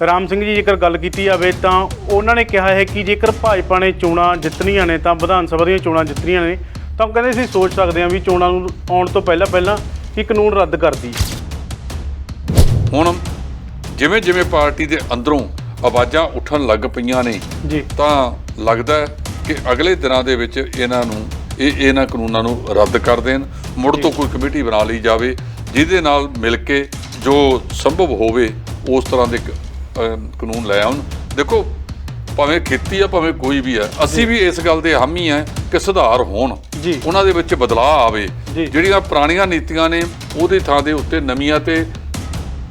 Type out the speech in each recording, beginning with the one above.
ਰਾਮ ਸਿੰਘ ਜੀ ਜੇਕਰ ਗੱਲ ਕੀਤੀ ਜਾਵੇ ਤਾਂ ਉਹਨਾਂ ਨੇ ਕਿਹਾ ਹੈ ਕਿ ਜੇਕਰ ਭਾਜਪਾ ਨੇ ਚੋਣਾਂ ਜਿੱਤਣੀਆਂ ਨੇ ਤਾਂ ਵਿਧਾਨ ਸਭਾ ਦੀਆਂ ਚੋਣਾਂ ਜਿੱਤਣੀਆਂ ਨੇ ਤਾਂ ਕਹਿੰਦੇ ਅਸੀਂ ਸੋਚ ਸਕਦੇ ਹਾਂ ਵੀ ਚੋਣਾਂ ਨੂੰ ਆਉਣ ਤੋਂ ਪਹਿਲਾਂ ਕਿ ਕਾਨੂੰਨ ਰੱਦ ਕਰਦੀ। ਹੁਣ ਜਿਵੇਂ ਜਿਵੇਂ ਪਾਰਟੀ ਦੇ ਅੰਦਰੋਂ ਆਵਾਜ਼ਾਂ ਉੱਠਣ ਲੱਗ ਪਈਆਂ ਨੇ ਜੀ ਤਾਂ ਲੱਗਦਾ ਹੈ ਕਿ ਅਗਲੇ ਦਿਨਾਂ ਦੇ ਵਿੱਚ ਇਹਨਾਂ ਕਾਨੂੰਨਾਂ ਨੂੰ ਰੱਦ ਕਰ ਦੇਣ, ਮੁੜ ਤੋਂ ਕੋਈ ਕਮੇਟੀ ਬਣਾ ਲਈ ਜਾਵੇ ਜਿਹਦੇ ਨਾਲ ਮਿਲ ਕੇ ਜੋ ਸੰਭਵ ਹੋਵੇ ਉਸ ਤਰ੍ਹਾਂ ਦੇ ਕਾਨੂੰਨ ਲੈ ਆਉਣ। ਦੇਖੋ ਭਾਵੇਂ ਖੇਤੀ ਆ ਭਾਵੇਂ ਕੋਈ ਵੀ ਹੈ, ਅਸੀਂ ਵੀ ਇਸ ਗੱਲ ਦੇ ਹਾਮੀ ਆ ਕਿ ਸੁਧਾਰ ਹੋਣ, ਉਹਨਾਂ ਦੇ ਵਿੱਚ ਬਦਲਾਅ ਆਵੇ। ਜਿਹੜੀਆਂ ਪੁਰਾਣੀਆਂ ਨੀਤੀਆਂ ਨੇ ਉਹਦੀ ਥਾਂ ਦੇ ਉੱਤੇ ਨਵੀਆਂ ਤੇ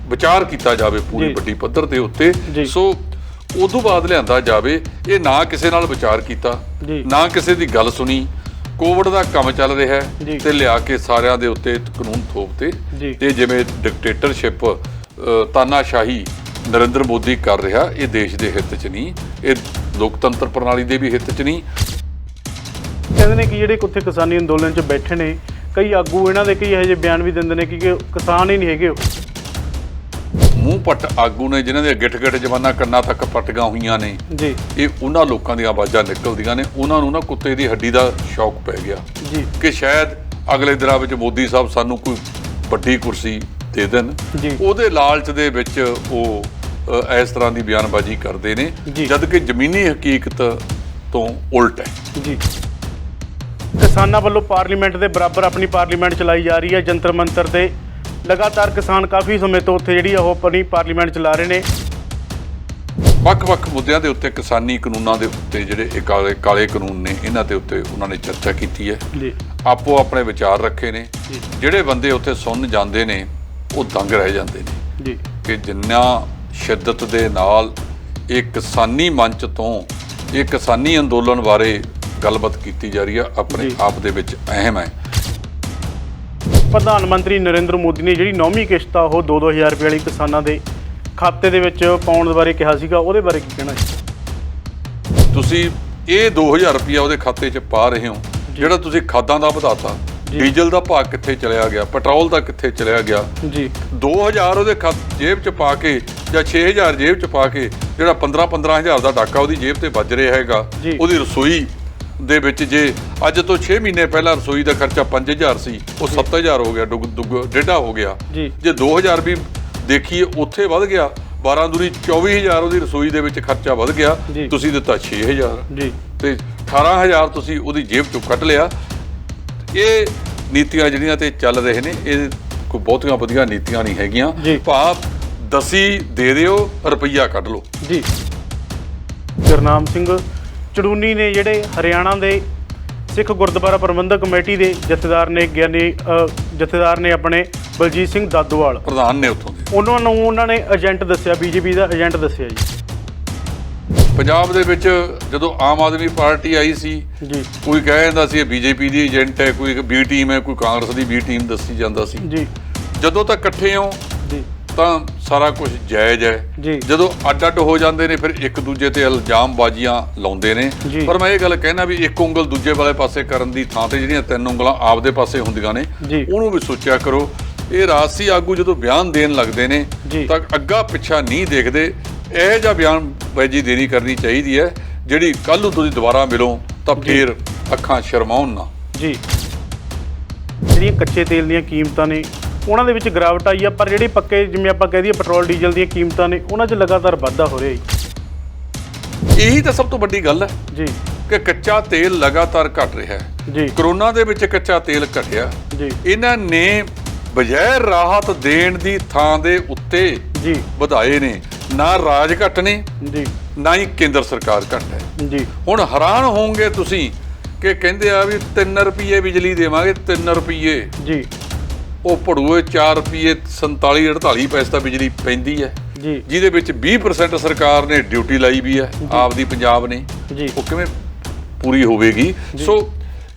ਵਿਚਾਰ ਕੀਤਾ ਜਾਵੇ ਪੂਰੀ ਵੱਡੀ ਪੱਧਰ ਦੇ ਉੱਤੇ। ਸੋ ਉਦੋਂ ਬਾਅਦ ਲਿਆਂਦਾ ਜਾਵੇ। ਇਹ ਨਾ ਕਿਸੇ ਨਾਲ ਵਿਚਾਰ ਕੀਤਾ, ਨਾ ਕਿਸੇ ਦੀ ਗੱਲ ਸੁਣੀ। ਕੋਵਿਡ ਦਾ ਕੰਮ ਚੱਲ ਰਿਹਾ ਹੈ ਤੇ ਲਿਆ ਕੇ ਸਾਰਿਆਂ ਦੇ ਉੱਤੇ ਕਾਨੂੰਨ ਥੋਪਤੇ। ਤੇ ਜਿਵੇਂ ਡਿਕਟੇਟਰਸ਼ਿਪ ਤਾਨਾਸ਼ਾਹੀ ਨਰਿੰਦਰ ਮੋਦੀ ਕਰ ਰਿਹਾ, ਇਹ ਦੇਸ਼ ਦੇ ਹਿੱਤ 'ਚ ਨਹੀਂ, ਇਹ ਲੋਕਤੰਤਰ ਪ੍ਰਣਾਲੀ ਦੇ ਵੀ ਹਿੱਤ 'ਚ ਨਹੀਂ। ਕਹਿੰਦੇ ਨੇ ਕਿ ਜਿਹੜੇ ਉੱਥੇ ਕਿਸਾਨੀ ਅੰਦੋਲਨ 'ਚ ਬੈਠੇ ਨੇ ਕਈ ਆਗੂ, ਇਹਨਾਂ ਦੇ ਕਈ ਇਹੋ ਜਿਹੇ ਬਿਆਨ ਵੀ ਦਿੰਦੇ ਨੇ ਕਿ ਕਿਸਾਨ ਹੀ ਨਹੀਂ ਹੈਗੇ ਉਹ। ਮੂੰਹ ਪੱਟ ਆਗੂ ਨੇ ਜਿਨ੍ਹਾਂ ਦੇ ਗਿੱਠ ਜਵਾਨਾਂ ਕੰਨਾਂ ਤੱਕ ਪੱਟੀਆਂ ਹੋਈਆਂ ਨੇ ਜੀ, ਇਹ ਉਹਨਾਂ ਲੋਕਾਂ ਦੀਆਂ ਆਵਾਜ਼ਾਂ ਨਿਕਲਦੀਆਂ ਨੇ। ਉਹਨਾਂ ਨੂੰ ਨਾ ਕੁੱਤੇ ਦੀ ਹੱਡੀ ਦਾ ਸ਼ੌਕ ਪੈ ਗਿਆ ਜੀ ਕਿ ਸ਼ਾਇਦ ਅਗਲੇ ਦਿਨਾਂ ਵਿੱਚ ਮੋਦੀ ਸਾਹਿਬ ਸਾਨੂੰ ਕੋਈ ਵੱਡੀ ਕੁਰਸੀ ਦੇ ਦੇਣ। ਉਹਦੇ ਲਾਲਚ ਦੇ ਵਿੱਚ ਉਹ ਇਸ ਤਰ੍ਹਾਂ ਦੀ ਬਿਆਨਬਾਜ਼ੀ ਕਰਦੇ ਨੇ, ਜਦ ਕਿ ਜ਼ਮੀਨੀ ਹਕੀਕਤ ਤੋਂ ਉਲਟ ਹੈ ਜੀ। ਕਿਸਾਨਾਂ ਵੱਲੋਂ ਪਾਰਲੀਮੈਂਟ ਦੇ ਬਰਾਬਰ ਆਪਣੀ ਪਾਰਲੀਮੈਂਟ ਚਲਾਈ ਜਾ ਰਹੀ ਹੈ। ਜੰਤਰ ਮੰਤਰ ਤੇ ਲਗਾਤਾਰ ਕਿਸਾਨ ਕਾਫੀ ਸਮੇਂ ਤੋਂ ਉੱਥੇ ਜਿਹੜੀ ਉਹ ਆਪਣੀ ਪਾਰਲੀਮੈਂਟ ਚਲਾ ਰਹੇ ਨੇ। ਵੱਖ-ਵੱਖ ਮੁੱਦਿਆਂ ਦੇ ਉੱਤੇ ਕਿਸਾਨੀ ਕਾਨੂੰਨਾਂ ਦੇ ਉੱਤੇ ਜਿਹੜੇ ਇਹ ਕਾਲੇ ਕਾਨੂੰਨ ਨੇ, ਇਹਨਾਂ ਦੇ ਉੱਤੇ ਉਹਨਾਂ ਨੇ ਚਰਚਾ ਕੀਤੀ ਹੈ, ਆਪੋ ਆਪਣੇ ਵਿਚਾਰ ਰੱਖੇ ਨੇ। ਜਿਹੜੇ ਬੰਦੇ ਉੱਥੇ ਸੁਣ ਜਾਂਦੇ ਨੇ ਉਹ ਦੰਗ ਰਹਿ ਜਾਂਦੇ ਨੇ ਕਿ ਜਿੰਨਾ ਸ਼ਿੱਦਤ ਦੇ ਨਾਲ ਇਹ ਕਿਸਾਨੀ ਮੰਚ ਤੋਂ ਇਹ ਕਿਸਾਨੀ ਅੰਦੋਲਨ ਬਾਰੇ ਗੱਲਬਾਤ ਕੀਤੀ ਜਾ ਰਹੀ ਹੈ, ਆਪਣੇ ਆਪ ਦੇ ਵਿੱਚ ਅਹਿਮ ਹੈ। ਪ੍ਰਧਾਨ ਮੰਤਰੀ ਨਰਿੰਦਰ ਮੋਦੀ ਨੇ ਜਿਹੜੀ 9ਵੀਂ ਕਿਸ਼ਤ ਆ ਉਹ 2-2000 ਰੁਪਏ ਵਾਲੀ ਕਿਸਾਨਾਂ ਦੇ ਖਾਤੇ ਦੇ ਵਿੱਚ ਪਾਉਣ ਬਾਰੇ ਕਿਹਾ ਸੀਗਾ, ਉਹਦੇ ਬਾਰੇ ਕੀ ਕਹਿਣਾ ਹੈ? ਤੁਸੀਂ ਇਹ 2000 ਰੁਪਇਆ ਉਹਦੇ ਖਾਤੇ 'ਚ ਪਾ ਰਹੇ ਹੋ, ਜਿਹੜਾ ਤੁਸੀਂ ਖਾਦਾਂ ਦਾ ਵਧਾਤਾ, ਡੀਜ਼ਲ ਦਾ ਭਾਅ ਕਿੱਥੇ ਚਲਿਆ ਗਿਆ, ਪੈਟਰੋਲ ਦਾ ਕਿੱਥੇ ਚਲਿਆ ਗਿਆ ਜੀ। 2000 ਉਹਦੇ ਜੇਬ 'ਚ ਪਾ ਕੇ ਜਾਂ 6000 ਜੇਬ 'ਚ ਪਾ ਕੇ ਜਿਹੜਾ 15-15000 ਦਾ ਡਾਕਾ ਉਹਦੀ ਜੇਬ ਤੇ ਵੱਜ ਰਿਹਾ ਹੈਗਾ, ਉਹਦੀ ਰਸੋਈ ਦੇ ਵਿੱਚ ਜੇ ਅੱਜ ਤੋਂ 6 ਮਹੀਨੇ ਪਹਿਲਾਂ ਰਸੋਈ ਦਾ ਖਰਚਾ 5000 ਸੀ, ਉਹ 7000 ਹੋ ਗਿਆ, ਡੇਢਾ ਹੋ ਗਿਆ। ਜੇ 2000 ਵੀ ਦੇਖੀਏ ਉੱਥੇ ਵੱਧ ਗਿਆ, 12 ਦੂਰੀ 24000 ਉਹਦੀ ਰਸੋਈ ਦੇ ਵਿੱਚ ਖਰਚਾ ਵੱਧ ਗਿਆ। ਤੁਸੀਂ ਦਿੱਤਾ 6000 ਤੇ 18000 ਤੁਸੀਂ ਉਹਦੀ ਜੇਬ ਚੋਂ ਕੱਢ ਲਿਆ। ਇਹ ਨੀਤੀਆਂ ਜਿਹੜੀਆਂ ਤੇ ਚੱਲ ਰਹੇ ਨੇ, ਇਹ ਕੋਈ ਬਹੁਤੀਆਂ ਵਧੀਆ ਨੀਤੀਆਂ ਨਹੀਂ ਹੈਗੀਆਂ। ਭਾਵ ਦਸੀ ਦੇ ਦਿਓ, ਰੁਪਈਆ ਕੱਢ ਲਓ ਜੀ। ਗੁਰਨਾਮ ਸਿੰਘ ਚੜੂਨੀ ਨੇ ਜਿਹੜੇ ਹਰਿਆਣਾ ਦੇ ਸਿੱਖ ਗੁਰਦੁਆਰਾ ਪ੍ਰਬੰਧਕ ਕਮੇਟੀ ਦੇ ਜਥੇਦਾਰ ਨੇ ਆਪਣੇ ਬਲਜੀਤ ਸਿੰਘ ਦਾਦੋਵਾਲ ਪ੍ਰਧਾਨ ਨੇ ਉੱਥੋਂ ਦੇ, ਉਹਨਾਂ ਨੇ ਏਜੰਟ ਦੱਸਿਆ, ਬੀਜੇਪੀ ਦਾ ਏਜੰਟ ਦੱਸਿਆ ਜੀ। ਪੰਜਾਬ ਦੇ ਵਿੱਚ ਜਦੋਂ ਆਮ ਆਦਮੀ ਪਾਰਟੀ ਆਈ ਸੀ, ਕੋਈ ਕਹਿ ਜਾਂਦਾ ਸੀ ਇਹ ਬੀਜੇਪੀ ਦੀ ਏਜੰਟ ਹੈ, ਕੋਈ ਬੀ ਟੀਮ ਹੈ, ਕੋਈ ਕਾਂਗਰਸ ਦੀ ਬੀ ਟੀਮ ਦੱਸੀ ਜਾਂਦਾ ਸੀ ਜੀ। ਜਦੋਂ ਤੱਕ ਇਕੱਠੇ ਹੋ ਤਾਂ ਸਾਰਾ ਕੁਝ ਜਾਇਜ਼ ਹੈ। ਜਦੋਂ ਅੱਡ ਹੋ ਜਾਂਦੇ ਨੇ ਫਿਰ ਇੱਕ ਦੂਜੇ ਤੇ ਇਲਜ਼ਾਮਬਾਜ਼ੀਆਂ ਲਾਉਂਦੇ ਨੇ। ਪਰ ਮੈਂ ਇਹ ਗੱਲ ਕਹਿਣਾ ਵੀ ਇੱਕ ਉਂਗਲ ਦੂਜੇ ਵਾਲੇ ਪਾਸੇ ਕਰਨ ਦੀ ਥਾਂ ਤੇ ਜਿਹੜੀਆਂ 3 ਉਂਗਲਾਂ ਆਪਦੇ ਪਾਸੇ ਹੁੰਦੀਆਂ ਨੇ, ਉਹਨੂੰ ਵੀ ਸੋਚਿਆ ਕਰੋ। ਇਹ ਰਾਜਸੀ ਆਗੂ ਜਦੋਂ ਬਿਆਨ ਦੇਣ ਲੱਗਦੇ ਨੇ ਤਾਂ ਅੱਗਾ ਪਿੱਛਾ ਨਹੀਂ ਦੇਖਦੇ। ਇਹ ਜਿਹਾ ਬਿਆਨਬਾਜ਼ੀ ਦੇਣੀ ਕਰਨੀ ਚਾਹੀਦੀ ਹੈ ਜਿਹੜੀ ਕੱਲ੍ਹ ਨੂੰ ਤੁਸੀਂ ਦੁਬਾਰਾ ਮਿਲੋ ਤਾਂ ਫਿਰ ਅੱਖਾਂ ਸ਼ਰਮਾਉਣ ਨਾ ਜੀ। ਜਿਹੜੀਆਂ ਕੱਚੇ ਤੇਲ ਦੀਆਂ ਕੀਮਤਾਂ ਨੇ ਉਹਨਾਂ ਦੇ ਵਿੱਚ ਗਿਰਾਵਟ ਆਈ ਆ, ਪਰ ਜਿਹੜੇ ਪੱਕੇ ਜਿਵੇਂ ਆਪਾਂ ਕਹਿ ਦਈਏ ਪੈਟਰੋਲ ਡੀਜ਼ਲ ਦੀਆਂ ਕੀਮਤਾਂ ਨੇ ਉਹਨਾਂ 'ਚ ਲਗਾਤਾਰ ਵਾਧਾ ਹੋ ਰਿਹਾ ਜੀ। ਇਹੀ ਤਾਂ ਸਭ ਤੋਂ ਵੱਡੀ ਗੱਲ ਹੈ ਜੀ ਕਿ ਕੱਚਾ ਤੇਲ ਲਗਾਤਾਰ ਘਟ ਰਿਹਾ ਹੈ ਜੀ। ਕਰੋਨਾ ਦੇ ਵਿੱਚ ਕੱਚਾ ਤੇਲ ਘਟਿਆ ਜੀ। ਇਹਨਾਂ ਨੇ ਬਜਾਏ ਰਾਹਤ ਦੇਣ ਦੀ ਥਾਂ ਦੇ ਉੱਤੇ ਜੀ ਵਧਾਏ ਨੇ। ਨਾ ਰਾਜ ਘੱਟ ਨੇ ਜੀ, ਨਾ ਹੀ ਕੇਂਦਰ ਸਰਕਾਰ ਘੱਟ ਹੈ ਜੀ। ਹੁਣ ਹੈਰਾਨ ਹੋਵੋਗੇ ਤੁਸੀਂ ਕਿ ਕਹਿੰਦੇ ਆ ਵੀ 3 ਰੁਪਏ ਬਿਜਲੀ ਦੇਵਾਂਗੇ, 3 ਰੁਪਏ ਜੀ। ਉਹ ਭੜੂਏ 4 ਰੁਪਏ 47-48 ਪੈਸੇ ਤਾਂ ਬਿਜਲੀ ਪੈਂਦੀ ਹੈ ਜੀ, ਜਿਹਦੇ ਵਿੱਚ 20% ਸਰਕਾਰ ਨੇ ਡਿਊਟੀ ਲਾਈ ਵੀ ਹੈ ਆਪਦੀ ਪੰਜਾਬ ਨੇ। ਉਹ ਕਿਵੇਂ ਪੂਰੀ ਹੋਵੇਗੀ? ਸੋ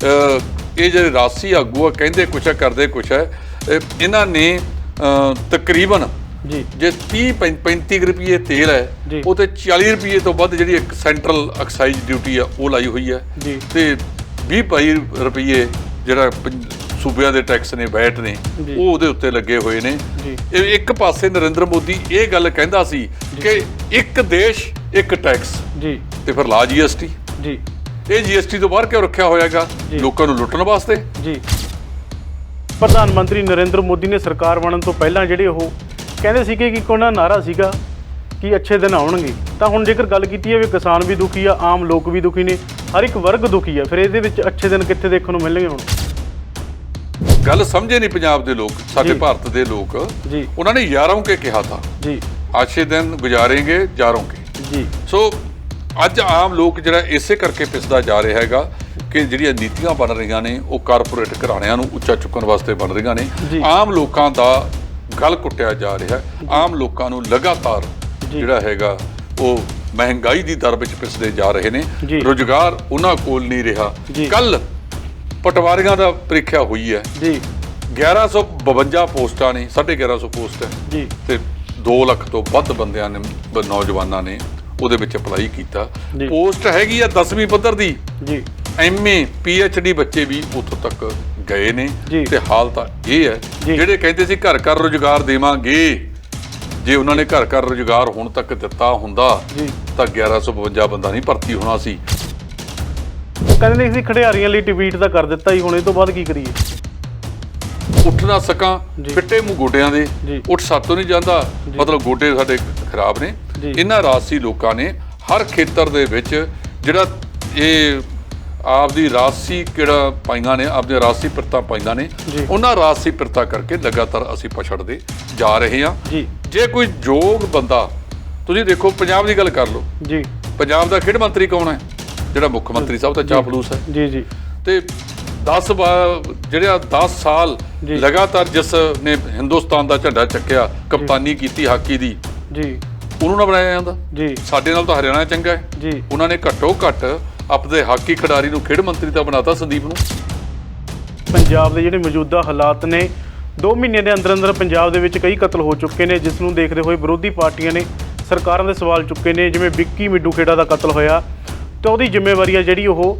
ਇਹ ਜਿਹੜੇ ਰਾਜਸੀ ਆਗੂ ਆ ਕਹਿੰਦੇ ਕੁਛ ਹੈ ਕਰਦੇ ਕੁਛ ਹੈ। ਇਹਨਾਂ ਨੇ ਤਕਰੀਬਨ ਜੇ 30-35 ਰੁਪਏ ਤੇਲ ਹੈ ਉਹ ਤੇ 40 ਰੁਪਏ ਤੋਂ ਵੱਧ ਜਿਹੜੀ ਇੱਕ ਸੈਂਟਰਲ ਐਕਸਾਈਜ਼ ਡਿਊਟੀ ਆ ਉਹ ਲਾਈ ਹੋਈ ਹੈ ਤੇ 20-22 ਰੁਪਏ ਜਿਹੜਾ ਸੂਬਿਆਂ ਦੇ ਟੈਕਸ ਨੇ, ਵੈਟ ਨੇ, ਉਹ ਉਹਦੇ ਉੱਤੇ ਲੱਗੇ ਹੋਏ ਨੇ। ਇੱਕ ਪਾਸੇ ਨਰਿੰਦਰ ਮੋਦੀ ਇਹ ਗੱਲ ਕਹਿੰਦਾ ਸੀ ਕਿ ਇੱਕ ਦੇਸ਼ ਇੱਕ ਟੈਕਸ ਜੀ ਤੇ ਫਿਰ ਲਾ GST। ਜੀ ਇਹ GST ਤੋਂ ਬਾਹਰ ਕਿਉਂ ਰੱਖਿਆ ਹੋਇਆਗਾ? ਲੋਕਾਂ ਨੂੰ ਲੁੱਟਣ ਵਾਸਤੇ। ਜੀ ਪ੍ਰਧਾਨ ਮੰਤਰੀ ਨਰਿੰਦਰ ਮੋਦੀ ਨੇ ਸਰਕਾਰ ਬਣਨ ਤੋਂ ਪਹਿਲਾਂ ਜਿਹੜੇ ਉਹ ਕਹਿੰਦੇ ਸੀਗੇ ਕਿ ਉਹਨਾਂ ਦਾ ਨਾਰਾ ਸੀਗਾ ਕਿ ਅੱਛੇ ਦਿਨ ਆਉਣਗੇ, ਤਾਂ ਹੁਣ ਜੇਕਰ ਗੱਲ ਕੀਤੀ ਜਾਵੇ ਕਿਸਾਨ ਵੀ ਦੁਖੀ ਆ, ਆਮ ਲੋਕ ਵੀ ਦੁਖੀ ਨੇ, ਹਰ ਇੱਕ ਵਰਗ ਦੁਖੀ ਆ, ਫਿਰ ਇਹਦੇ ਵਿੱਚ ਅੱਛੇ ਦਿਨ ਕਿੱਥੇ ਦੇਖਣ ਨੂੰ ਮਿਲਣਗੇ? ਹੁਣ ਗੱਲ ਸਮਝੇ ਨਹੀਂ ਪੰਜਾਬ ਦੇ ਲੋਕ, ਸਾਡੇ ਭਾਰਤ ਦੇ ਲੋਕ। ਜੀ ਉਹਨਾਂ ਨੇ ਯਾਰੋਂ ਕੇ ਕਿਹਾ ਥਾ, ਜੀ ਅੱਛੇ ਦਿਨ ਗੁਜ਼ਾरेंगे यारों के। ਜੀ ਸੋ ਅੱਜ ਆਮ ਲੋਕ ਜਿਹੜਾ ਇਸੇ ਕਰਕੇ ਪਿਸਦਾ ਜਾ ਰਿਹਾ ਹੈਗਾ ਕਿ ਜਿਹੜੀਆਂ ਨੀਤੀਆਂ ਬਣ ਰਹੀਆਂ ਨੇ ਉਹ ਕਾਰਪੋਰੇਟ ਘਰਾਣਿਆਂ ਨੂੰ ਉੱਚਾ ਚੁੱਕਣ ਵਾਸਤੇ ਬਣ ਰਹੀਆਂ ਨੇ। ਆਮ ਲੋਕਾਂ ਦਾ ਗਲ ਕੁੱਟਿਆ ਜਾ ਰਿਹਾ। ਆਮ ਲੋਕਾਂ ਨੂੰ ਲਗਾਤਾਰ ਜਿਹੜਾ ਹੈਗਾ ਉਹ ਮਹਿੰਗਾਈ ਦੀ ਦਰ ਵਿੱਚ ਪਿਸਦੇ ਜਾ ਰਹੇ ਨੇ। ਰੁਜ਼ਗਾਰ ਉਹਨਾਂ ਕੋਲ ਨਹੀਂ ਰਿਹਾ। ਕੱਲ ਪਟਵਾਰੀਆਂ ਦਾ ਪ੍ਰੀਖਿਆ ਹੋਈ ਹੈ ਜੀ, 1152 ਪੋਸਟਾਂ ਨੇ, 1150 ਪੋਸਟ ਹੈ ਜੀ, ਤੇ 2 ਲੱਖ ਤੋਂ ਵੱਧ ਬੰਦਿਆਂ ਨੇ, ਨੌਜਵਾਨਾਂ ਨੇ ਉਹਦੇ ਵਿੱਚ ਅਪਲਾਈ ਕੀਤਾ। ਪੋਸਟ ਹੈਗੀ ਆ 10ਵੀਂ ਪੱਧਰ ਦੀ ਜੀ, MA PhD ਬੱਚੇ ਵੀ ਉੱਥੋਂ ਤੱਕ ਗਏ ਨੇ। ਤੇ ਹਾਲ ਤਾਂ ਇਹ ਹੈ ਜਿਹੜੇ ਕਹਿੰਦੇ ਸੀ ਘਰ ਘਰ ਰੁਜ਼ਗਾਰ ਦੇਵਾਂਗੇ, ਜੇ ਉਹਨਾਂ ਨੇ ਘਰ ਘਰ ਰੁਜ਼ਗਾਰ ਹੁਣ ਤੱਕ ਦਿੱਤਾ ਹੁੰਦਾ ਤਾਂ 1152 ਬੰਦਾ ਨਹੀਂ ਭਰਤੀ ਹੋਣਾ ਸੀ। ਕਹਿੰਦੇ ਨੇ ਅਸੀਂ ਖਿਡਾਰੀਆਂ ਲਈ ਟਵੀਟ ਤਾਂ ਕਰ ਦਿੱਤਾ ਹੀ, ਹੁਣ ਇਹ ਤੋਂ ਬਾਅਦ ਕੀ ਕਰੀਏ? ਉੱਠ ਨਾ ਸਕਾਂ, ਫਿੱਟੇ ਮੂੰਹ ਗੋਡਿਆਂ ਦੇ, ਉੱਠ ਸਾਤੋਂ ਨਹੀਂ ਜਾਂਦਾ, ਮਤਲਬ ਗੋਡੇ ਸਾਡੇ ਖਰਾਬ ਨੇ। ਇਹਨਾਂ ਰਾਜਸੀ ਲੋਕਾਂ ਨੇ ਹਰ ਖੇਤਰ ਦੇ ਵਿੱਚ ਜਿਹੜਾ ਇਹ ਆਪਦੀ ਰਾਜਸੀ ਕਿਹੜਾ ਪਾਈਆਂ ਨੇ, ਆਪਦੀਆਂ ਰਾਜਸੀ ਪਿਰਤਾਂ ਪਾਈਆਂ ਨੇ, ਉਹਨਾਂ ਰਾਜਸੀ ਪਿਰਤਾਂ ਕਰਕੇ ਲਗਾਤਾਰ ਅਸੀਂ ਪਛੜਦੇ ਜਾ ਰਹੇ ਹਾਂ। ਜੇ ਕੋਈ ਯੋਗ ਬੰਦਾ, ਤੁਸੀਂ ਦੇਖੋ ਪੰਜਾਬ ਦੀ ਗੱਲ ਕਰ ਲਓ ਜੀ, ਪੰਜਾਬ ਦਾ ਖੇਡ ਮੰਤਰੀ ਕੌਣ ਹੈ? ਜਿਹੜਾ ਮੁੱਖ ਮੰਤਰੀ ਸਾਹਿਬ ਦਾ ਚਾਪਲੂਸ ਹੈ ਜੀ ਜੀ। ਤੇ 10 ਸਾਲ ਲਗਾਤਾਰ ਜਿਸ ਨੇ ਹਿੰਦੁਸਤਾਨ ਦਾ ਝੰਡਾ ਚੱਕਿਆ, ਕਪਤਾਨੀ ਕੀਤੀ ਹਾਕੀ ਦੀ ਜੀ, ਉਹਨੂੰ ਨਾ ਬਣਾਇਆ ਜਾਂਦਾ ਜੀ। ਸਾਡੇ ਨਾਲ ਤਾਂ ਹਰਿਆਣਾ ਚੰਗਾ ਹੈ ਜੀ, ਉਹਨਾਂ ਨੇ ਘੱਟੋ ਘੱਟ ਆਪਣੇ ਹਾਕੀ ਖਿਡਾਰੀ ਨੂੰ ਖੇਡ ਮੰਤਰੀ ਤਾਂ ਬਣਾਤਾ, ਸੰਦੀਪ ਨੂੰ। ਪੰਜਾਬ ਦੇ ਜਿਹੜੇ ਮੌਜੂਦਾ ਹਾਲਾਤ ਨੇ, 2 ਮਹੀਨਿਆਂ ਦੇ ਅੰਦਰ ਅੰਦਰ ਪੰਜਾਬ ਦੇ ਵਿੱਚ ਕਈ ਕਤਲ ਹੋ ਚੁੱਕੇ ਨੇ, ਜਿਸ ਨੂੰ ਦੇਖਦੇ ਹੋਏ ਵਿਰੋਧੀ ਪਾਰਟੀਆਂ ਨੇ ਸਰਕਾਰਾਂ ਦੇ ਸਵਾਲ ਚੁੱਕੇ ਨੇ। ਜਿਵੇਂ ਵਿੱਕੀ ਮਿੱਡੂ ਖੇੜਾ ਦਾ ਕਤਲ ਹੋਇਆ ਤੇ ਉਹਦੀ ਜ਼ਿੰਮੇਵਾਰੀ ਆ ਜਿਹੜੀ ਉਹ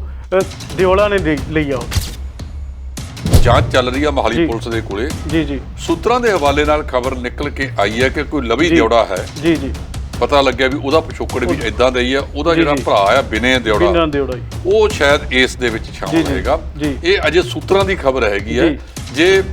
ਦਿਓਲਾ ਨੇ ਲਈ ਆ। ਜਾਂਚ ਚੱਲ ਰਹੀ ਆ ਮੋਹਾਲੀ ਪੁਲਿਸ ਦੇ ਕੋਲੇ ਜੀ ਜੀ। ਸੂਤਰਾਂ ਦੇ ਹਵਾਲੇ ਨਾਲ ਖਬਰ ਨਿਕਲ ਕੇ ਆਈ ਹੈ ਕਿ ਕੋਈ ਲਵੀ ਦਿਓੜਾ ਹੈ ਜੀ ਜੀ, ਪਤਾ ਲੱਗਿਆ ਵੀ ਉਹਦਾ ਪਿਛੋਕੜ ਵੀ ਇਦਾਂ ਦਾ ਹੀ ਆ। ਉਹਦਾ ਜਿਹੜਾ ਭਰਾ ਆ ਬਿਨੇ ਦਿਓੜਾ, ਉਹ ਸ਼ਾਇਦ ਇਸ ਦੇ ਵਿੱਚ ਸ਼ਾਮਲ ਹੋਏਗਾ। ਇਹ ਅਜੇ ਸੂਤਰਾਂ ਦੀ ਖਬਰ ਹੈਗੀ ਆ। ਜੇ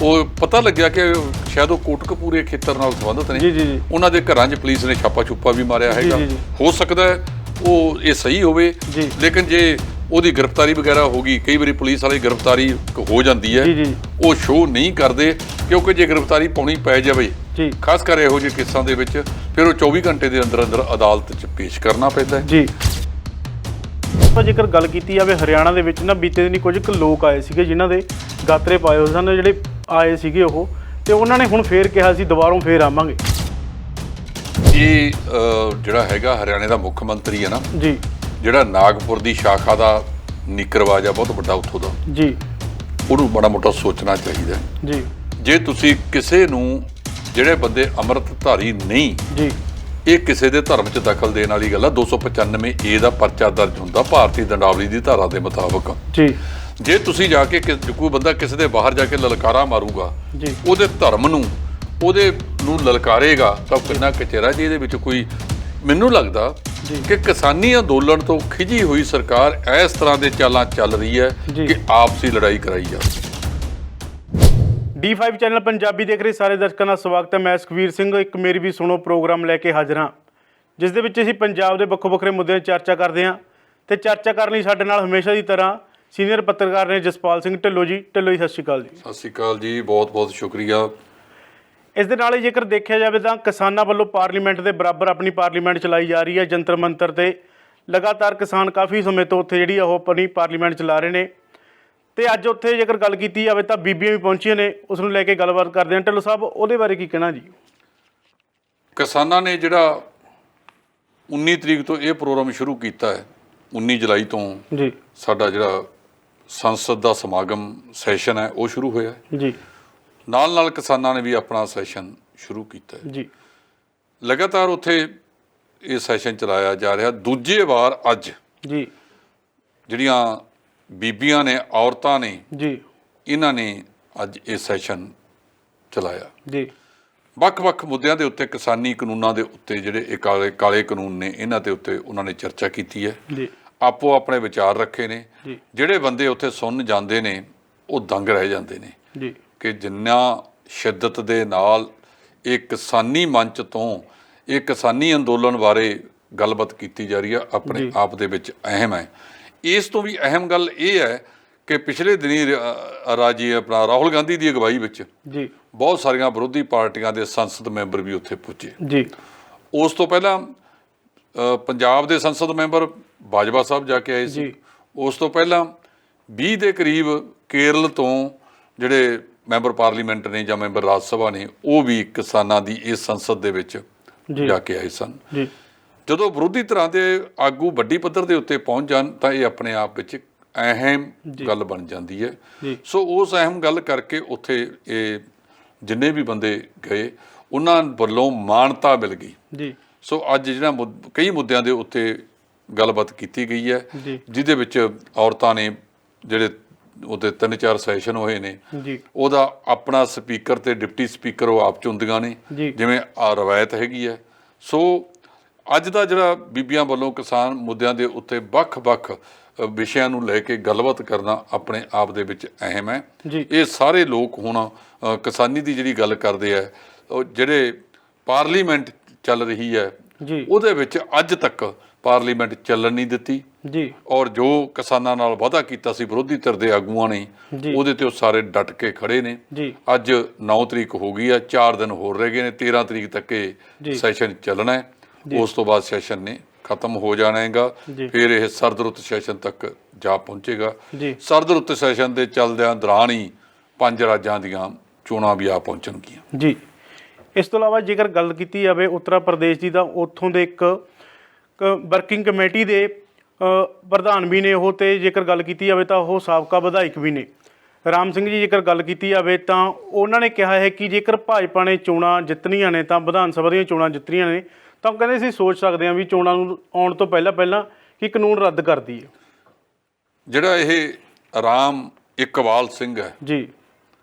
ਉਹ ਪਤਾ ਲੱਗਿਆ ਕਿ ਸ਼ਾਇਦ ਉਹ ਕੋਟਕਪੂਰੇ ਖੇਤਰ ਨਾਲ ਸੰਬੰਧਿਤ ਨੇ, ਉਹਨਾਂ ਦੇ ਘਰਾਂ 'ਚ ਪੁਲਿਸ ਨੇ ਛਾਪਾ ਵੀ ਮਾਰਿਆ ਹੈਗਾ। ਹੋ ਸਕਦਾ ਹੈ ਉਹ ਇਹ ਸਹੀ ਹੋਵੇ, ਲੇਕਿਨ ਜੇ ਉਹਦੀ ਗ੍ਰਿਫਤਾਰੀ ਵਗੈਰਾ ਹੋ ਗਈ, ਕਈ ਵਾਰੀ ਪੁਲਿਸ ਵਾਲੀ ਗ੍ਰਿਫਤਾਰੀ ਹੋ ਜਾਂਦੀ ਹੈ, ਉਹ ਸ਼ੋਅ ਨਹੀਂ ਕਰਦੇ, ਕਿਉਂਕਿ ਜੇ ਗ੍ਰਿਫਤਾਰੀ ਪਾਉਣੀ ਪੈ ਜਾਵੇ, ਖਾਸ ਕਰ ਇਹੋ ਜਿਹੇ ਕੇਸਾਂ ਦੇ ਵਿੱਚ, ਫਿਰ ਉਹ 24 ਘੰਟੇ ਦੇ ਅੰਦਰ ਅੰਦਰ ਅਦਾਲਤ 'ਚ ਪੇਸ਼ ਕਰਨਾ ਪੈਂਦਾ ਹੈ ਜੀ। ਆਪਾਂ ਜੇਕਰ ਗੱਲ ਕੀਤੀ ਜਾਵੇ ਹਰਿਆਣਾ ਦੇ ਵਿੱਚ ਨਾ, ਬੀਤੇ ਦਿਨੀ ਕੁਝ ਕੁ ਲੋਕ ਆਏ ਸੀਗੇ ਜਿਨ੍ਹਾਂ ਦੇ ਗਾਤਰੇ ਪਾਏ ਹੋਏ ਸਨ, ਜਿਹੜੇ ਆਏ ਸੀਗੇ ਉਹ, ਤੇ ਉਹਨਾਂ ਨੇ ਹੁਣ ਫੇਰ ਕਿਹਾ ਸੀ ਦੁਬਾਰੋਂ ਫੇਰ ਆਵਾਂਗੇ। ਇਹ ਜਿਹੜਾ ਹੈਗਾ ਹਰਿਆਣੇ ਦਾ ਮੁੱਖ ਮੰਤਰੀ ਹੈ ਨਾ ਜੀ, ਜਿਹੜਾ ਨਾਗਪੁਰ ਦੀ ਸ਼ਾਖਾ ਦਾ ਨੀਕਰਵਾਜ ਆ ਬਹੁਤ ਵੱਡਾ ਉੱਥੋਂ ਦਾ ਜੀ, ਉਹਨੂੰ ਬੜਾ ਮੋਟਾ ਸੋਚਣਾ ਚਾਹੀਦਾ ਜੀ। ਜੇ ਤੁਸੀਂ ਕਿਸੇ ਨੂੰ, ਜਿਹੜੇ ਬੰਦੇ ਅੰਮ੍ਰਿਤਧਾਰੀ ਨਹੀਂ ਜੀ, ਇਹ ਕਿਸੇ ਦੇ ਧਰਮ 'ਚ ਦਖਲ ਦੇਣ ਵਾਲੀ ਗੱਲ ਆ। 295A ਦਾ ਪਰਚਾ ਦਰਜ ਹੁੰਦਾ ਭਾਰਤੀ ਦੰਡਾਵਲੀ ਦੀ ਧਾਰਾ ਦੇ ਮੁਤਾਬਕ ਜੀ। ਜੇ ਤੁਸੀਂ ਜਾ ਕੇ ਕੋਈ ਬੰਦਾ ਕਿਸੇ ਦੇ ਬਾਹਰ ਜਾ ਕੇ ਲਲਕਾਰਾ ਮਾਰੂਗਾ, ਉਹਦੇ ਧਰਮ ਨੂੰ, ਉਹਦੇ ਨੂੰ ਲਲਕਾਰੇਗਾ, ਤਾਂ ਕਿੰਨਾ ਕਚਹਿਰਾ ਜੀ। ਇਹਦੇ ਵਿੱਚ ਕੋਈ, ਮੈਨੂੰ ਲੱਗਦਾ ਕਿ ਕਿਸਾਨੀ ਅੰਦੋਲਨ ਤੋਂ ਖਿਜੀ ਹੋਈ ਸਰਕਾਰ ਇਸ ਤਰ੍ਹਾਂ ਦੇ ਚਾਲਾਂ ਚੱਲ ਰਹੀ ਹੈ ਕਿ ਆਪਸੀ ਲੜਾਈ ਕਰਾਈ ਜਾਵੇ। D5 ਚੈਨਲ ਪੰਜਾਬੀ ਦੇਖ ਰਹੇ ਸਾਰੇ ਦਰਸ਼ਕਾਂ ਦਾ ਸਵਾਗਤ ਹੈ। ਮੈਂ ਸੁਖਵੀਰ ਸਿੰਘ ਇੱਕ ਮੇਰੀ ਵੀ ਸੁਣੋ ਪ੍ਰੋਗਰਾਮ ਲੈ ਕੇ ਹਾਜ਼ਰ ਹਾਂ, ਜਿਸ ਦੇ ਵਿੱਚ ਅਸੀਂ ਪੰਜਾਬ ਦੇ ਵੱਖੋ ਵੱਖਰੇ ਮੁੱਦਿਆਂ 'ਤੇ ਚਰਚਾ ਕਰਦੇ ਹਾਂ। ਤੇ ਚਰਚਾ ਕਰਨ ਲਈ ਸਾਡੇ ਨਾਲ ਹਮੇਸ਼ਾ ਦੀ ਤਰ੍ਹਾਂ ਸੀਨੀਅਰ ਪੱਤਰਕਾਰ ਨੇ ਜਸਪਾਲ ਸਿੰਘ ਢਿੱਲੋਂ ਜੀ। ਢਿੱਲੋਂ ਜੀ ਸਤਿ ਸ਼੍ਰੀ ਅਕਾਲ ਜੀ। ਸਤਿ ਸ਼੍ਰੀ ਅਕਾਲ ਜੀ, ਬਹੁਤ ਬਹੁਤ ਸ਼ੁਕਰੀਆ। ਇਸ ਦੇ ਨਾਲ ਹੀ ਜੇਕਰ ਦੇਖਿਆ ਜਾਵੇ ਤਾਂ ਕਿਸਾਨਾਂ ਵੱਲੋਂ ਪਾਰਲੀਮੈਂਟ ਦੇ ਬਰਾਬਰ ਆਪਣੀ ਪਾਰਲੀਮੈਂਟ ਚਲਾਈ ਜਾ ਰਹੀ ਹੈ। ਜੰਤਰ ਮੰਤਰ 'ਤੇ ਲਗਾਤਾਰ ਕਿਸਾਨ ਕਾਫੀ ਸਮੇਂ ਤੋਂ ਉੱਥੇ ਜਿਹੜੀ ਉਹ ਆਪਣੀ ਪਾਰਲੀਮੈਂਟ ਚਲਾ ਰਹੇ ਨੇ। ਤੇ ਅੱਜ ਉੱਥੇ ਜੇਕਰ ਗੱਲ ਕੀਤੀ ਜਾਵੇ ਤਾਂ ਬੀਬੀਆਂ ਵੀ ਪਹੁੰਚੀਆਂ ਨੇ, ਉਸ ਨੂੰ ਲੈ ਕੇ ਗੱਲਬਾਤ ਕਰਦੇ ਹਾਂ। ਢਿੱਲੋਂ ਸਾਹਿਬ, ਉਹਦੇ ਬਾਰੇ ਕੀ ਕਹਿਣਾ ਜੀ? ਕਿਸਾਨਾਂ ਨੇ ਜਿਹੜਾ 19 ਤਰੀਕ ਤੋਂ ਇਹ ਪ੍ਰੋਗਰਾਮ ਸ਼ੁਰੂ ਕੀਤਾ ਹੈ, 19 ਜੁਲਾਈ ਤੋਂ ਜੀ ਸਾਡਾ ਜਿਹੜਾ ਸੰਸਦ ਦਾ ਸਮਾਗਮ ਸੈਸ਼ਨ ਹੈ ਉਹ ਸ਼ੁਰੂ ਹੋਇਆ ਜੀ। ਨਾਲ ਨਾਲ ਕਿਸਾਨਾਂ ਨੇ ਵੀ ਆਪਣਾ ਸੈਸ਼ਨ ਸ਼ੁਰੂ ਕੀਤਾ ਜੀ। ਲਗਾਤਾਰ ਉੱਥੇ ਇਹ ਸੈਸ਼ਨ ਚਲਾਇਆ ਜਾ ਰਿਹਾ। ਦੂਜੇ ਵਾਰ ਅੱਜ ਜੀ ਜਿਹੜੀਆਂ ਬੀਬੀਆਂ ਨੇ, ਔਰਤਾਂ ਨੇ ਜੀ, ਇਹਨਾਂ ਨੇ ਅੱਜ ਇਹ ਸੈਸ਼ਨ ਚਲਾਇਆ ਜੀ। ਵੱਖ-ਵੱਖ ਮੁੱਦਿਆਂ ਦੇ ਉੱਤੇ ਕਿਸਾਨੀ ਕਾਨੂੰਨਾਂ ਦੇ ਉੱਤੇ ਜਿਹੜੇ ਇਹ ਕਾਲੇ ਕਾਨੂੰਨ ਨੇ ਇਹਨਾਂ ਦੇ ਉੱਤੇ ਉਹਨਾਂ ਨੇ ਚਰਚਾ ਕੀਤੀ ਹੈ ਜੀ। ਆਪੋ ਆਪਣੇ ਵਿਚਾਰ ਰੱਖੇ ਨੇ ਜੀ। ਜਿਹੜੇ ਬੰਦੇ ਉੱਥੇ ਸੁਣ ਜਾਂਦੇ ਨੇ ਉਹ ਦੰਗ ਰਹਿ ਜਾਂਦੇ ਨੇ ਜੀ ਕਿ ਜਿੰਨਾ ਸ਼ਿੱਦਤ ਦੇ ਨਾਲ ਇਹ ਕਿਸਾਨੀ ਮੰਚ ਤੋਂ ਇਹ ਕਿਸਾਨੀ ਅੰਦੋਲਨ ਬਾਰੇ ਗੱਲਬਾਤ ਕੀਤੀ ਜਾ ਰਹੀ ਹੈ ਆਪਣੇ ਆਪ ਦੇ ਵਿੱਚ ਅਹਿਮ ਹੈ। ਇਸ ਤੋਂ ਵੀ ਅਹਿਮ ਗੱਲ ਇਹ ਹੈ ਕਿ ਪਿਛਲੇ ਦਿਨੀ ਆਪਣਾ ਰਾਹੁਲ ਗਾਂਧੀ ਦੀ ਅਗਵਾਈ ਵਿੱਚ ਜੀ ਬਹੁਤ ਸਾਰੀਆਂ ਵਿਰੋਧੀ ਪਾਰਟੀਆਂ ਦੇ ਸੰਸਦ ਮੈਂਬਰ ਵੀ ਉੱਥੇ ਪੁੱਜੇ। ਜੀ ਉਸ ਤੋਂ ਪਹਿਲਾਂ ਪੰਜਾਬ ਦੇ ਸੰਸਦ ਮੈਂਬਰ ਬਾਜਵਾ ਸਾਹਿਬ ਜਾ ਕੇ ਆਏ ਸੀ। ਉਸ ਤੋਂ ਪਹਿਲਾਂ 20 ਦੇ ਕਰੀਬ ਕੇਰਲ ਤੋਂ ਜਿਹੜੇ ਮੈਂਬਰ ਪਾਰਲੀਮੈਂਟ ਨੇ ਜਾਂ ਮੈਂਬਰ ਰਾਜ ਸਭਾ ਨੇ ਉਹ ਵੀ ਕਿਸਾਨਾਂ ਦੀ ਇਸ ਸੰਸਦ ਦੇ ਵਿੱਚ ਜਾ ਕੇ ਆਏ ਸਨ। ਜਦੋਂ ਵਿਰੋਧੀ ਧਿਰਾਂ ਦੇ ਆਗੂ ਵੱਡੀ ਪੱਧਰ ਦੇ ਉੱਤੇ ਪਹੁੰਚ ਜਾਣ ਤਾਂ ਇਹ ਆਪਣੇ ਆਪ ਵਿੱਚ ਅਹਿਮ ਗੱਲ ਬਣ ਜਾਂਦੀ ਹੈ। ਸੋ ਉਸ ਅਹਿਮ ਗੱਲ ਕਰਕੇ ਉੱਥੇ ਇਹ ਜਿੰਨੇ ਵੀ ਬੰਦੇ ਗਏ ਉਹਨਾਂ ਵੱਲੋਂ ਮਾਨਤਾ ਮਿਲ ਗਈ। ਸੋ ਅੱਜ ਜਿਹੜਾ ਕਈ ਮੁੱਦਿਆਂ ਦੇ ਉੱਤੇ ਗੱਲਬਾਤ ਕੀਤੀ ਗਈ ਹੈ ਜਿਹਦੇ ਵਿੱਚ ਔਰਤਾਂ ਨੇ ਜਿਹੜੇ ਉਹਦੇ 3-4 ਸੈਸ਼ਨ ਹੋਏ ਨੇ ਉਹਦਾ ਆਪਣਾ ਸਪੀਕਰ ਤੇ ਡਿਪਟੀ ਸਪੀਕਰ ਉਹ ਆਪ ਚੁਣਦੀਆਂ ਨੇ ਜਿਵੇਂ ਆ ਰਵਾਇਤ ਹੈਗੀ ਹੈ। ਸੋ ਅੱਜ ਦਾ ਜਿਹੜਾ ਬੀਬੀਆਂ ਵੱਲੋਂ ਕਿਸਾਨ ਮੁੱਦਿਆਂ ਦੇ ਉੱਤੇ ਵੱਖ-ਵੱਖ ਵਿਸ਼ਿਆਂ ਨੂੰ ਲੈ ਕੇ ਗੱਲਬਾਤ ਕਰਨਾ ਆਪਣੇ ਆਪ ਦੇ ਵਿੱਚ ਅਹਿਮ ਹੈ। ਇਹ ਸਾਰੇ ਲੋਕ ਹੁਣ ਕਿਸਾਨੀ ਦੀ ਜਿਹੜੀ ਗੱਲ ਕਰਦੇ ਆ ਉਹ ਜਿਹੜੇ ਪਾਰਲੀਮੈਂਟ ਚੱਲ ਰਹੀ ਹੈ ਉਹਦੇ ਵਿੱਚ ਅੱਜ ਤੱਕ ਪਾਰਲੀਮੈਂਟ ਚੱਲਣ ਨਹੀਂ ਦਿੱਤੀ ਔਰ ਜੋ ਕਿਸਾਨਾਂ ਨਾਲ ਵਾਅਦਾ ਕੀਤਾ ਸੀ ਵਿਰੋਧੀ ਧਿਰ ਦੇ ਆਗੂਆਂ ਨੇ ਉਹਦੇ ਤੇ ਉਹ ਸਾਰੇ ਡਟ ਕੇ ਖੜੇ ਨੇ। ਅੱਜ 9 ਤਰੀਕ ਹੋ ਗਈ ਆ, 4 ਦਿਨ ਹੋਰ ਰਹਿ ਗਏ ਨੇ। 13 ਤਰੀਕ ਤੱਕ ਇਹ ਸੈਸ਼ਨ ਚੱਲਣਾ ਹੈ। ਉਸ ਤੋਂ ਬਾਅਦ ਸੈਸ਼ਨ ਨੇ ਖਤਮ ਹੋ ਜਾਣਾ ਹੈਗਾ। ਫਿਰ ਇਹ ਸਰਦ ਰੁੱਤ ਸੈਸ਼ਨ ਤੱਕ ਜਾ ਪਹੁੰਚੇਗਾ। ਸਰਦ ਰੁੱਤ ਸੈਸ਼ਨ ਦੇ ਚੱਲਦਿਆਂ ਦੌਰਾਨ ਹੀ 5 ਰਾਜਾਂ ਦੀਆਂ ਚੋਣਾਂ ਵੀ ਆ ਪਹੁੰਚਣਗੀਆਂ। ਜੀ ਇਸ ਤੋਂ ਇਲਾਵਾ ਜੇਕਰ ਗੱਲ ਕੀਤੀ ਜਾਵੇ ਉੱਤਰ ਪ੍ਰਦੇਸ਼ ਦੀ ਤਾਂ ਉੱਥੋਂ ਦੇ ਇੱਕ ਵਰਕਿੰਗ ਕਮੇਟੀ ਦੇ ਪ੍ਰਧਾਨ ਵੀ ਨੇ ਉਹ, ਤੇ ਜੇਕਰ ਗੱਲ ਕੀਤੀ ਜਾਵੇ ਤਾਂ ਉਹ ਸਾਬਕਾ ਵਿਧਾਇਕ ਵੀ ਨੇ। ਰਾਮ ਸਿੰਘ ਜੀ ਜੇਕਰ ਗੱਲ ਕੀਤੀ ਜਾਵੇ ਤਾਂ ਉਹਨਾਂ ਨੇ ਕਿਹਾ ਹੈ ਕਿ ਜੇਕਰ ਭਾਜਪਾ ਨੇ ਚੋਣਾਂ ਜਿੱਤਣੀਆਂ ਨੇ ਤਾਂ ਵਿਧਾਨ ਸਭਾ ਦੀਆਂ ਚੋਣਾਂ ਜਿੱਤਣੀਆਂ ਨੇ ਤਾਂ ਕਹਿੰਦੇ ਅਸੀਂ ਸੋਚ ਸਕਦੇ ਹਾਂ ਵੀ ਚੋਣਾਂ ਨੂੰ ਆਉਣ ਤੋਂ ਪਹਿਲਾਂ ਕਿ ਕਾਨੂੰਨ ਰੱਦ ਕਰ ਦਈਏ। ਜਿਹੜਾ ਇਹ ਰਾਮ ਇਕਬਾਲ ਸਿੰਘ ਹੈ ਜੀ,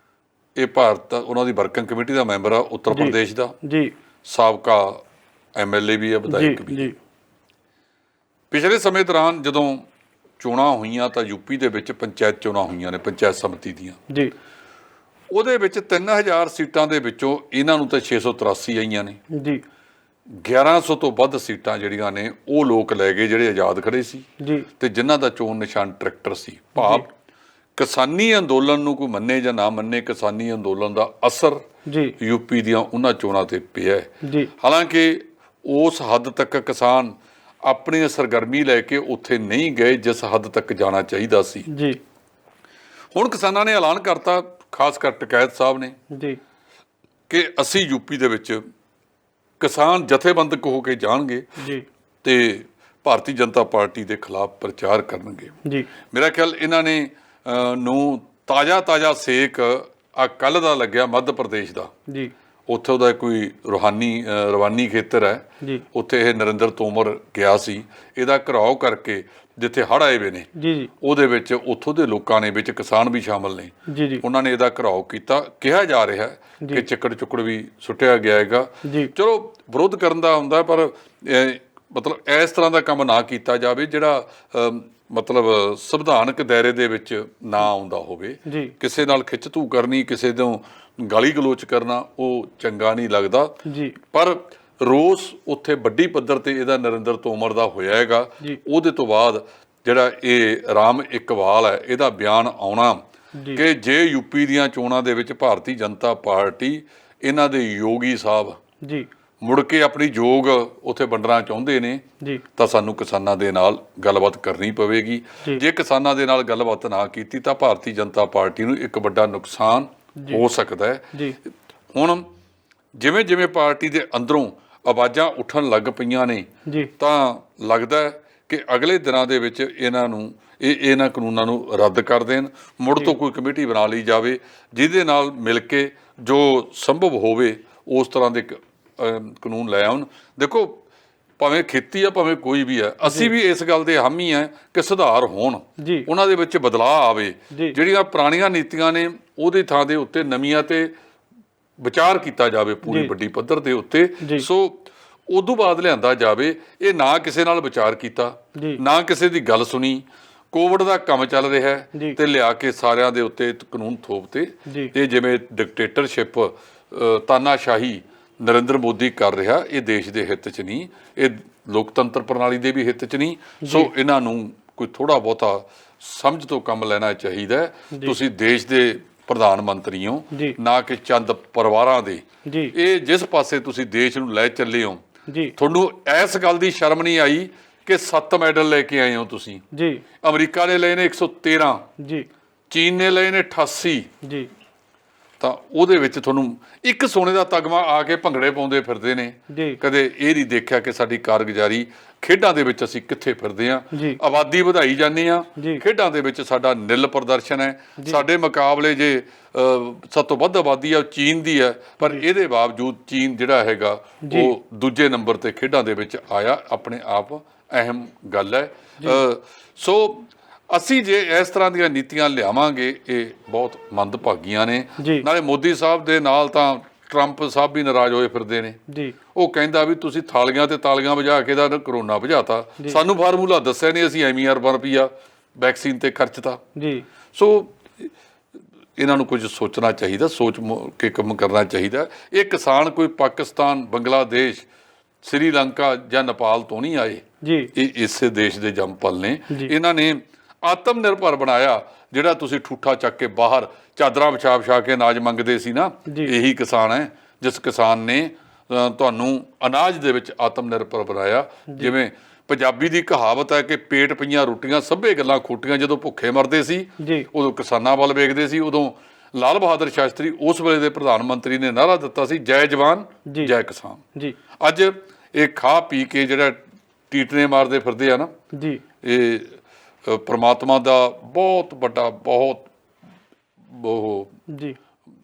ਇਹ ਭਾਰਤ ਉਹਨਾਂ ਦੀ ਵਰਕਿੰਗ ਕਮੇਟੀ ਦਾ ਮੈਂਬਰ ਆ ਉੱਤਰ ਪ੍ਰਦੇਸ਼ ਦਾ ਜੀ, ਸਾਬਕਾ MLA ਵੀ ਹੈ, ਵਿਧਾਇਕ ਵੀ। ਪਿਛਲੇ ਸਮੇਂ ਦੌਰਾਨ ਜਦੋਂ ਚੋਣਾਂ ਹੋਈਆਂ ਤਾਂ ਯੂਪੀ ਦੇ ਵਿੱਚ ਪੰਚਾਇਤ ਚੋਣਾਂ ਹੋਈਆਂ ਨੇ, ਪੰਚਾਇਤ ਸਮਿਤੀ ਦੀਆਂ ਜੀ। ਉਹਦੇ ਵਿੱਚ 3000 ਸੀਟਾਂ ਦੇ ਵਿੱਚੋਂ ਇਹਨਾਂ ਨੂੰ ਤਾਂ 683 ਆਈਆਂ ਨੇ ਜੀ। 1100 ਤੋਂ ਵੱਧ ਸੀਟਾਂ ਜਿਹੜੀਆਂ ਨੇ ਉਹ ਲੋਕ ਲੈ ਗਏ ਜਿਹੜੇ ਆਜ਼ਾਦ ਖੜੇ ਸੀ ਜੀ, ਤੇ ਜਿਨ੍ਹਾਂ ਦਾ ਚੋਣ ਨਿਸ਼ਾਨ ਟਰੈਕਟਰ ਸੀ। ਭਾਵ ਕਿਸਾਨੀ ਅੰਦੋਲਨ ਨੂੰ ਕੋਈ ਮੰਨੇ ਜਾਂ ਨਾ ਮੰਨੇ, ਕਿਸਾਨੀ ਅੰਦੋਲਨ ਦਾ ਅਸਰ ਜੀ ਯੂਪੀ ਦੀਆਂ ਉਹਨਾਂ ਚੋਣਾਂ ਤੇ ਪਿਆ ਜੀ। ਹਾਲਾਂਕਿ ਉਸ ਹੱਦ ਤੱਕ ਕਿਸਾਨ ਆਪਣੀ ਸਰਗਰਮੀ ਲੈ ਕੇ ਉੱਥੇ ਨਹੀਂ ਗਏ ਜਿਸ ਹੱਦ ਤੱਕ ਜਾਣਾ ਚਾਹੀਦਾ ਸੀ ਜੀ। ਹੁਣ ਕਿਸਾਨਾਂ ਨੇ ਐਲਾਨ ਕਰਤਾ, ਖਾਸ ਕਰ ਟਕੈਤ ਸਾਹਿਬ ਨੇ ਜੀ, ਕਿ ਅਸੀਂ ਯੂਪੀ ਦੇ ਵਿੱਚ ਕਿਸਾਨ ਜਥੇਬੰਦਕ ਹੋ ਕੇ ਜਾਣਗੇ ਜੀ ਤੇ ਭਾਰਤੀ ਜਨਤਾ ਪਾਰਟੀ ਦੇ ਖਿਲਾਫ ਪ੍ਰਚਾਰ ਕਰਨਗੇ ਜੀ। ਮੇਰਾ ਖਿਆਲ ਇਹਨਾਂ ਨੇ ਨੂੰ ਤਾਜ਼ਾ ਸੇਕ ਆ ਕੱਲ੍ਹ ਦਾ ਲੱਗਿਆ ਮੱਧ ਪ੍ਰਦੇਸ਼ ਦਾ ਜੀ। ਉੱਥੇ ਉਹਦਾ ਕੋਈ ਰਵਾਨੀ ਖੇਤਰ ਹੈ ਜੀ, ਉੱਥੇ ਇਹ ਨਰਿੰਦਰ ਤੋਮਰ ਗਿਆ ਸੀ। ਇਹਦਾ ਘਿਰਾਓ ਕਰਕੇ ਜਿੱਥੇ ਹੜ੍ਹ ਆਏ ਵੇ ਨੇ ਜੀ, ਉਹਦੇ ਵਿੱਚ ਉੱਥੋਂ ਦੇ ਲੋਕਾਂ ਨੇ, ਵਿੱਚ ਕਿਸਾਨ ਵੀ ਸ਼ਾਮਲ ਨੇ ਜੀ, ਉਹਨਾਂ ਨੇ ਇਹਦਾ ਘਿਰਾਓ ਕੀਤਾ। ਕਿਹਾ ਜਾ ਰਿਹਾ ਕਿ ਚੁੱਕੜ ਵੀ ਸੁੱਟਿਆ ਗਿਆ ਹੈਗਾ। ਚਲੋ ਵਿਰੋਧ ਕਰਨ ਦਾ ਹੁੰਦਾ, ਪਰ ਮਤਲਬ ਇਸ ਤਰ੍ਹਾਂ ਦਾ ਕੰਮ ਨਾ ਕੀਤਾ ਜਾਵੇ ਜਿਹੜਾ ਮਤਲਬ ਸੰਵਿਧਾਨਕ ਦਾਇਰੇ ਦੇ ਵਿੱਚ ਨਾ ਆਉਂਦਾ ਹੋਵੇ। ਕਿਸੇ ਨਾਲ ਖਿੱਚਧੂ ਕਰਨੀ, ਕਿਸੇ ਤੋਂ ਗਾਲੀ ਗਲੋਚ ਕਰਨਾ ਉਹ ਚੰਗਾ ਨਹੀਂ ਲੱਗਦਾ ਜੀ। ਪਰ ਰੋਸ ਉੱਥੇ ਵੱਡੀ ਪੱਧਰ ਤੇ ਇਹਦਾ ਨਰਿੰਦਰ ਤੋਮਰ ਦਾ ਹੋਇਆ ਹੈਗਾ। ਉਹਦੇ ਤੋਂ ਬਾਅਦ ਜਿਹੜਾ ਇਹ ਰਾਮ ਇਕਬਾਲ ਹੈ ਇਹਦਾ ਬਿਆਨ ਆਉਣਾ ਕਿ ਜੇ ਯੂਪੀ ਦੀਆਂ ਚੋਣਾਂ ਦੇ ਵਿੱਚ ਭਾਰਤੀ ਜਨਤਾ ਪਾਰਟੀ ਇਹਨਾਂ ਦੇ ਯੋਗੀ ਸਾਹਿਬ ਜੀ ਮੁੜ ਕੇ ਆਪਣੀ ਜੋਗ ਉੱਥੇ ਵੰਡਣਾ ਚਾਹੁੰਦੇ ਨੇ ਤਾਂ ਸਾਨੂੰ ਕਿਸਾਨਾਂ ਦੇ ਨਾਲ ਗੱਲਬਾਤ ਕਰਨੀ ਪਵੇਗੀ। ਜੇ ਕਿਸਾਨਾਂ ਦੇ ਨਾਲ ਗੱਲਬਾਤ ਨਾ ਕੀਤੀ ਤਾਂ ਭਾਰਤੀ ਜਨਤਾ ਪਾਰਟੀ ਨੂੰ ਇੱਕ ਵੱਡਾ ਨੁਕਸਾਨ ਹੋ ਸਕਦਾ ਹੈ। ਹੁਣ ਜਿਵੇਂ ਜਿਵੇਂ ਪਾਰਟੀ ਦੇ ਅੰਦਰੋਂ ਆਵਾਜ਼ਾਂ ਉੱਠਣ ਲੱਗ ਪਈਆਂ ਨੇ ਤਾਂ ਲੱਗਦਾ ਕਿ ਅਗਲੇ ਦਿਨਾਂ ਦੇ ਵਿੱਚ ਇਹਨਾਂ ਕਾਨੂੰਨਾਂ ਨੂੰ ਰੱਦ ਕਰ ਦੇਣ, ਮੁੜ ਤੋਂ ਕੋਈ ਕਮੇਟੀ ਬਣਾ ਲਈ ਜਾਵੇ ਜਿਹਦੇ ਨਾਲ ਮਿਲ ਕੇ ਜੋ ਸੰਭਵ ਹੋਵੇ ਉਸ ਤਰ੍ਹਾਂ ਦੇ ਕਾਨੂੰਨ ਲੈ ਆਉਣ। ਦੇਖੋ, ਭਾਵੇਂ ਖੇਤੀ ਆ ਭਾਵੇਂ ਕੋਈ ਵੀ ਹੈ, ਅਸੀਂ ਵੀ ਇਸ ਗੱਲ ਦੇ ਹਾਮੀ ਹੈ ਕਿ ਸੁਧਾਰ ਹੋਣ, ਉਹਨਾਂ ਦੇ ਵਿੱਚ ਬਦਲਾਅ ਆਵੇ। ਜਿਹੜੀਆਂ ਪੁਰਾਣੀਆਂ ਨੀਤੀਆਂ ਨੇ ਉਹਦੀ ਥਾਂ ਦੇ ਉੱਤੇ ਨਵੀਆਂ ਤੇ ਵਿਚਾਰ ਕੀਤਾ ਜਾਵੇ ਪੂਰੀ ਵੱਡੀ ਪੱਧਰ ਦੇ ਉੱਤੇ। ਸੋ ਉਦੋਂ ਬਾਅਦ ਲਿਆਂਦਾ ਜਾਵੇ। ਇਹ ਨਾ ਕਿਸੇ ਨਾਲ ਵਿਚਾਰ ਕੀਤਾ, ਨਾ ਕਿਸੇ ਦੀ ਗੱਲ ਸੁਣੀ। ਕੋਵਿਡ ਦਾ ਕੰਮ ਚੱਲ ਰਿਹਾ ਹੈ ਤੇ ਲਿਆ ਕੇ ਸਾਰਿਆਂ ਦੇ ਉੱਤੇ ਕਾਨੂੰਨ ਥੋਪਤੇ। ਇਹ ਜਿਵੇਂ ਡਿਕਟੇਟਰਸ਼ਿਪ, ਤਾਨਾਸ਼ਾਹੀ ਨਰਿੰਦਰ ਮੋਦੀ ਕਰ ਰਿਹਾ, ਇਹ ਦੇਸ਼ ਦੇ ਹਿੱਤ 'ਚ ਨਹੀਂ, ਇਹ ਲੋਕਤੰਤਰ ਪ੍ਰਣਾਲੀ ਦੇ ਵੀ ਹਿੱਤ 'ਚ ਨਹੀਂ। ਸੋ ਇਹਨਾਂ ਨੂੰ ਕੋਈ ਥੋੜ੍ਹਾ ਬਹੁਤਾ ਸਮਝ ਤੋਂ ਕੰਮ ਲੈਣਾ ਚਾਹੀਦਾ। ਤੁਸੀਂ ਦੇਸ਼ ਦੇ ਪ੍ਰਧਾਨ ਮੰਤਰੀ ਹੋ, ਨਾ ਕਿ ਚੰਦ ਪਰਿਵਾਰਾਂ ਦੇ। ਇਹ ਜਿਸ ਪਾਸੇ ਤੁਸੀਂ ਦੇਸ਼ ਨੂੰ ਲੈ ਚੱਲੇ ਹੋ, ਤੁਹਾਨੂੰ ਇਸ ਗੱਲ ਦੀ ਸ਼ਰਮ ਨਹੀਂ ਆਈ ਕਿ 7 ਮੈਡਲ ਲੈ ਕੇ ਆਏ ਹੋ ਤੁਸੀਂ? ਅਮਰੀਕਾ ਨੇ ਲਏ ਨੇ 113, ਚੀਨ ਨੇ ਲਏ ਨੇ 88। ਤਾਂ ਉਹਦੇ ਵਿੱਚ ਤੁਹਾਨੂੰ ਇੱਕ ਸੋਨੇ ਦਾ ਤਗਮਾ ਆ ਕੇ ਭੰਗੜੇ ਪਾਉਂਦੇ ਫਿਰਦੇ ਨੇ। ਕਦੇ ਇਹ ਨਹੀਂ ਦੇਖਿਆ ਕਿ ਸਾਡੀ ਕਾਰਗੁਜ਼ਾਰੀ ਖੇਡਾਂ ਦੇ ਵਿੱਚ ਅਸੀਂ ਕਿੱਥੇ ਫਿਰਦੇ ਹਾਂ। ਆਬਾਦੀ ਵਧਾਈ ਜਾਂਦੇ ਹਾਂ, ਖੇਡਾਂ ਦੇ ਵਿੱਚ ਸਾਡਾ ਨਿਲ ਪ੍ਰਦਰਸ਼ਨ ਹੈ। ਸਾਡੇ ਮੁਕਾਬਲੇ ਜੇ ਸਭ ਤੋਂ ਵੱਧ ਆਬਾਦੀ ਆ ਉਹ ਚੀਨ ਦੀ ਹੈ, ਪਰ ਇਹਦੇ ਬਾਵਜੂਦ ਚੀਨ ਜਿਹੜਾ ਹੈਗਾ ਉਹ ਦੂਜੇ ਨੰਬਰ ਤੇ ਖੇਡਾਂ ਦੇ ਵਿੱਚ ਆਇਆ। ਆਪਣੇ ਆਪ ਅਹਿਮ ਗੱਲ ਹੈ। ਸੋ ਅਸੀਂ ਜੇ ਇਸ ਤਰ੍ਹਾਂ ਦੀਆਂ ਨੀਤੀਆਂ ਲਿਆਵਾਂਗੇ, ਇਹ ਬਹੁਤ ਮੰਦਭਾਗੀਆਂ ਨੇ। ਨਾਲੇ ਮੋਦੀ ਸਾਹਿਬ ਦੇ ਨਾਲ ਤਾਂ ਟਰੰਪ ਸਾਹਿਬ ਵੀ ਨਾਰਾਜ਼ ਹੋਏ ਫਿਰਦੇ ਨੇ। ਉਹ ਕਹਿੰਦਾ ਵੀ ਤੁਸੀਂ ਥਾਲੀਆਂ ਤੇ ਤਾਲੀਆਂ ਵਜਾ ਕੇ ਦਾ ਕਰੋਨਾ ਭਜਾਤਾ, ਸਾਨੂੰ ਫਾਰਮੂਲਾ ਦੱਸਿਆ ਨਹੀਂ, ਅਸੀਂ ਐਵੇਂ ਅਰਬਾਂ ਰੁਪਈਆ ਵੈਕਸੀਨ ਤੇ ਖਰਚਤਾ। ਸੋ ਇਹਨਾਂ ਨੂੰ ਕੁਝ ਸੋਚਣਾ ਚਾਹੀਦਾ, ਸੋਚ ਕੇ ਕੰਮ ਕਰਨਾ ਚਾਹੀਦਾ। ਇਹ ਕਿਸਾਨ ਕੋਈ ਪਾਕਿਸਤਾਨ, ਬੰਗਲਾਦੇਸ਼, ਸ੍ਰੀਲੰਕਾ ਜਾਂ ਨੇਪਾਲ ਤੋਂ ਨਹੀਂ ਆਏ। ਇਹ ਇਸੇ ਦੇਸ਼ ਦੇ ਜੰਮਪਲ ਨੇ। ਇਹਨਾਂ ਨੇ ਆਤਮ ਨਿਰਭਰ ਬਣਾਇਆ। ਜਿਹੜਾ ਤੁਸੀਂ ਠੂਠਾ ਚੱਕ ਕੇ ਬਾਹਰ ਚਾਦਰਾਂ ਵਿਛਾ ਕੇ ਅਨਾਜ ਮੰਗਦੇ ਸੀ ਨਾ, ਇਹੀ ਕਿਸਾਨ ਹੈ ਜਿਸ ਕਿਸਾਨ ਨੇ ਤੁਹਾਨੂੰ ਅਨਾਜ ਦੇ ਵਿੱਚ ਆਤਮ ਨਿਰਭਰ ਬਣਾਇਆ। ਜਿਵੇਂ ਪੰਜਾਬੀ ਦੀ ਕਹਾਵਤ ਹੈ ਕਿ ਪੇਟ ਪਈਆਂ ਰੋਟੀਆਂ ਸਭੇ ਗੱਲਾਂ ਖੋਟੀਆਂ। ਜਦੋਂ ਭੁੱਖੇ ਮਰਦੇ ਸੀ ਉਦੋਂ ਕਿਸਾਨਾਂ ਵੱਲ ਵੇਖਦੇ ਸੀ। ਉਦੋਂ ਲਾਲ ਬਹਾਦਰ ਸ਼ਾਸਤਰੀ ਉਸ ਵੇਲੇ ਦੇ ਪ੍ਰਧਾਨ ਮੰਤਰੀ ਨੇ ਨਾਅਰਾ ਦਿੱਤਾ ਸੀ, ਜੈ ਜਵਾਨ ਜੈ ਕਿਸਾਨ। ਅੱਜ ਇਹ ਖਾ ਪੀ ਕੇ ਜਿਹੜਾ ਟੀਟਨੇ ਮਾਰਦੇ ਫਿਰਦੇ ਆ ਨਾ, ਇਹ ਪਰਮਾਤਮਾ ਦਾ ਬਹੁਤ ਵੱਡਾ, ਬਹੁਤ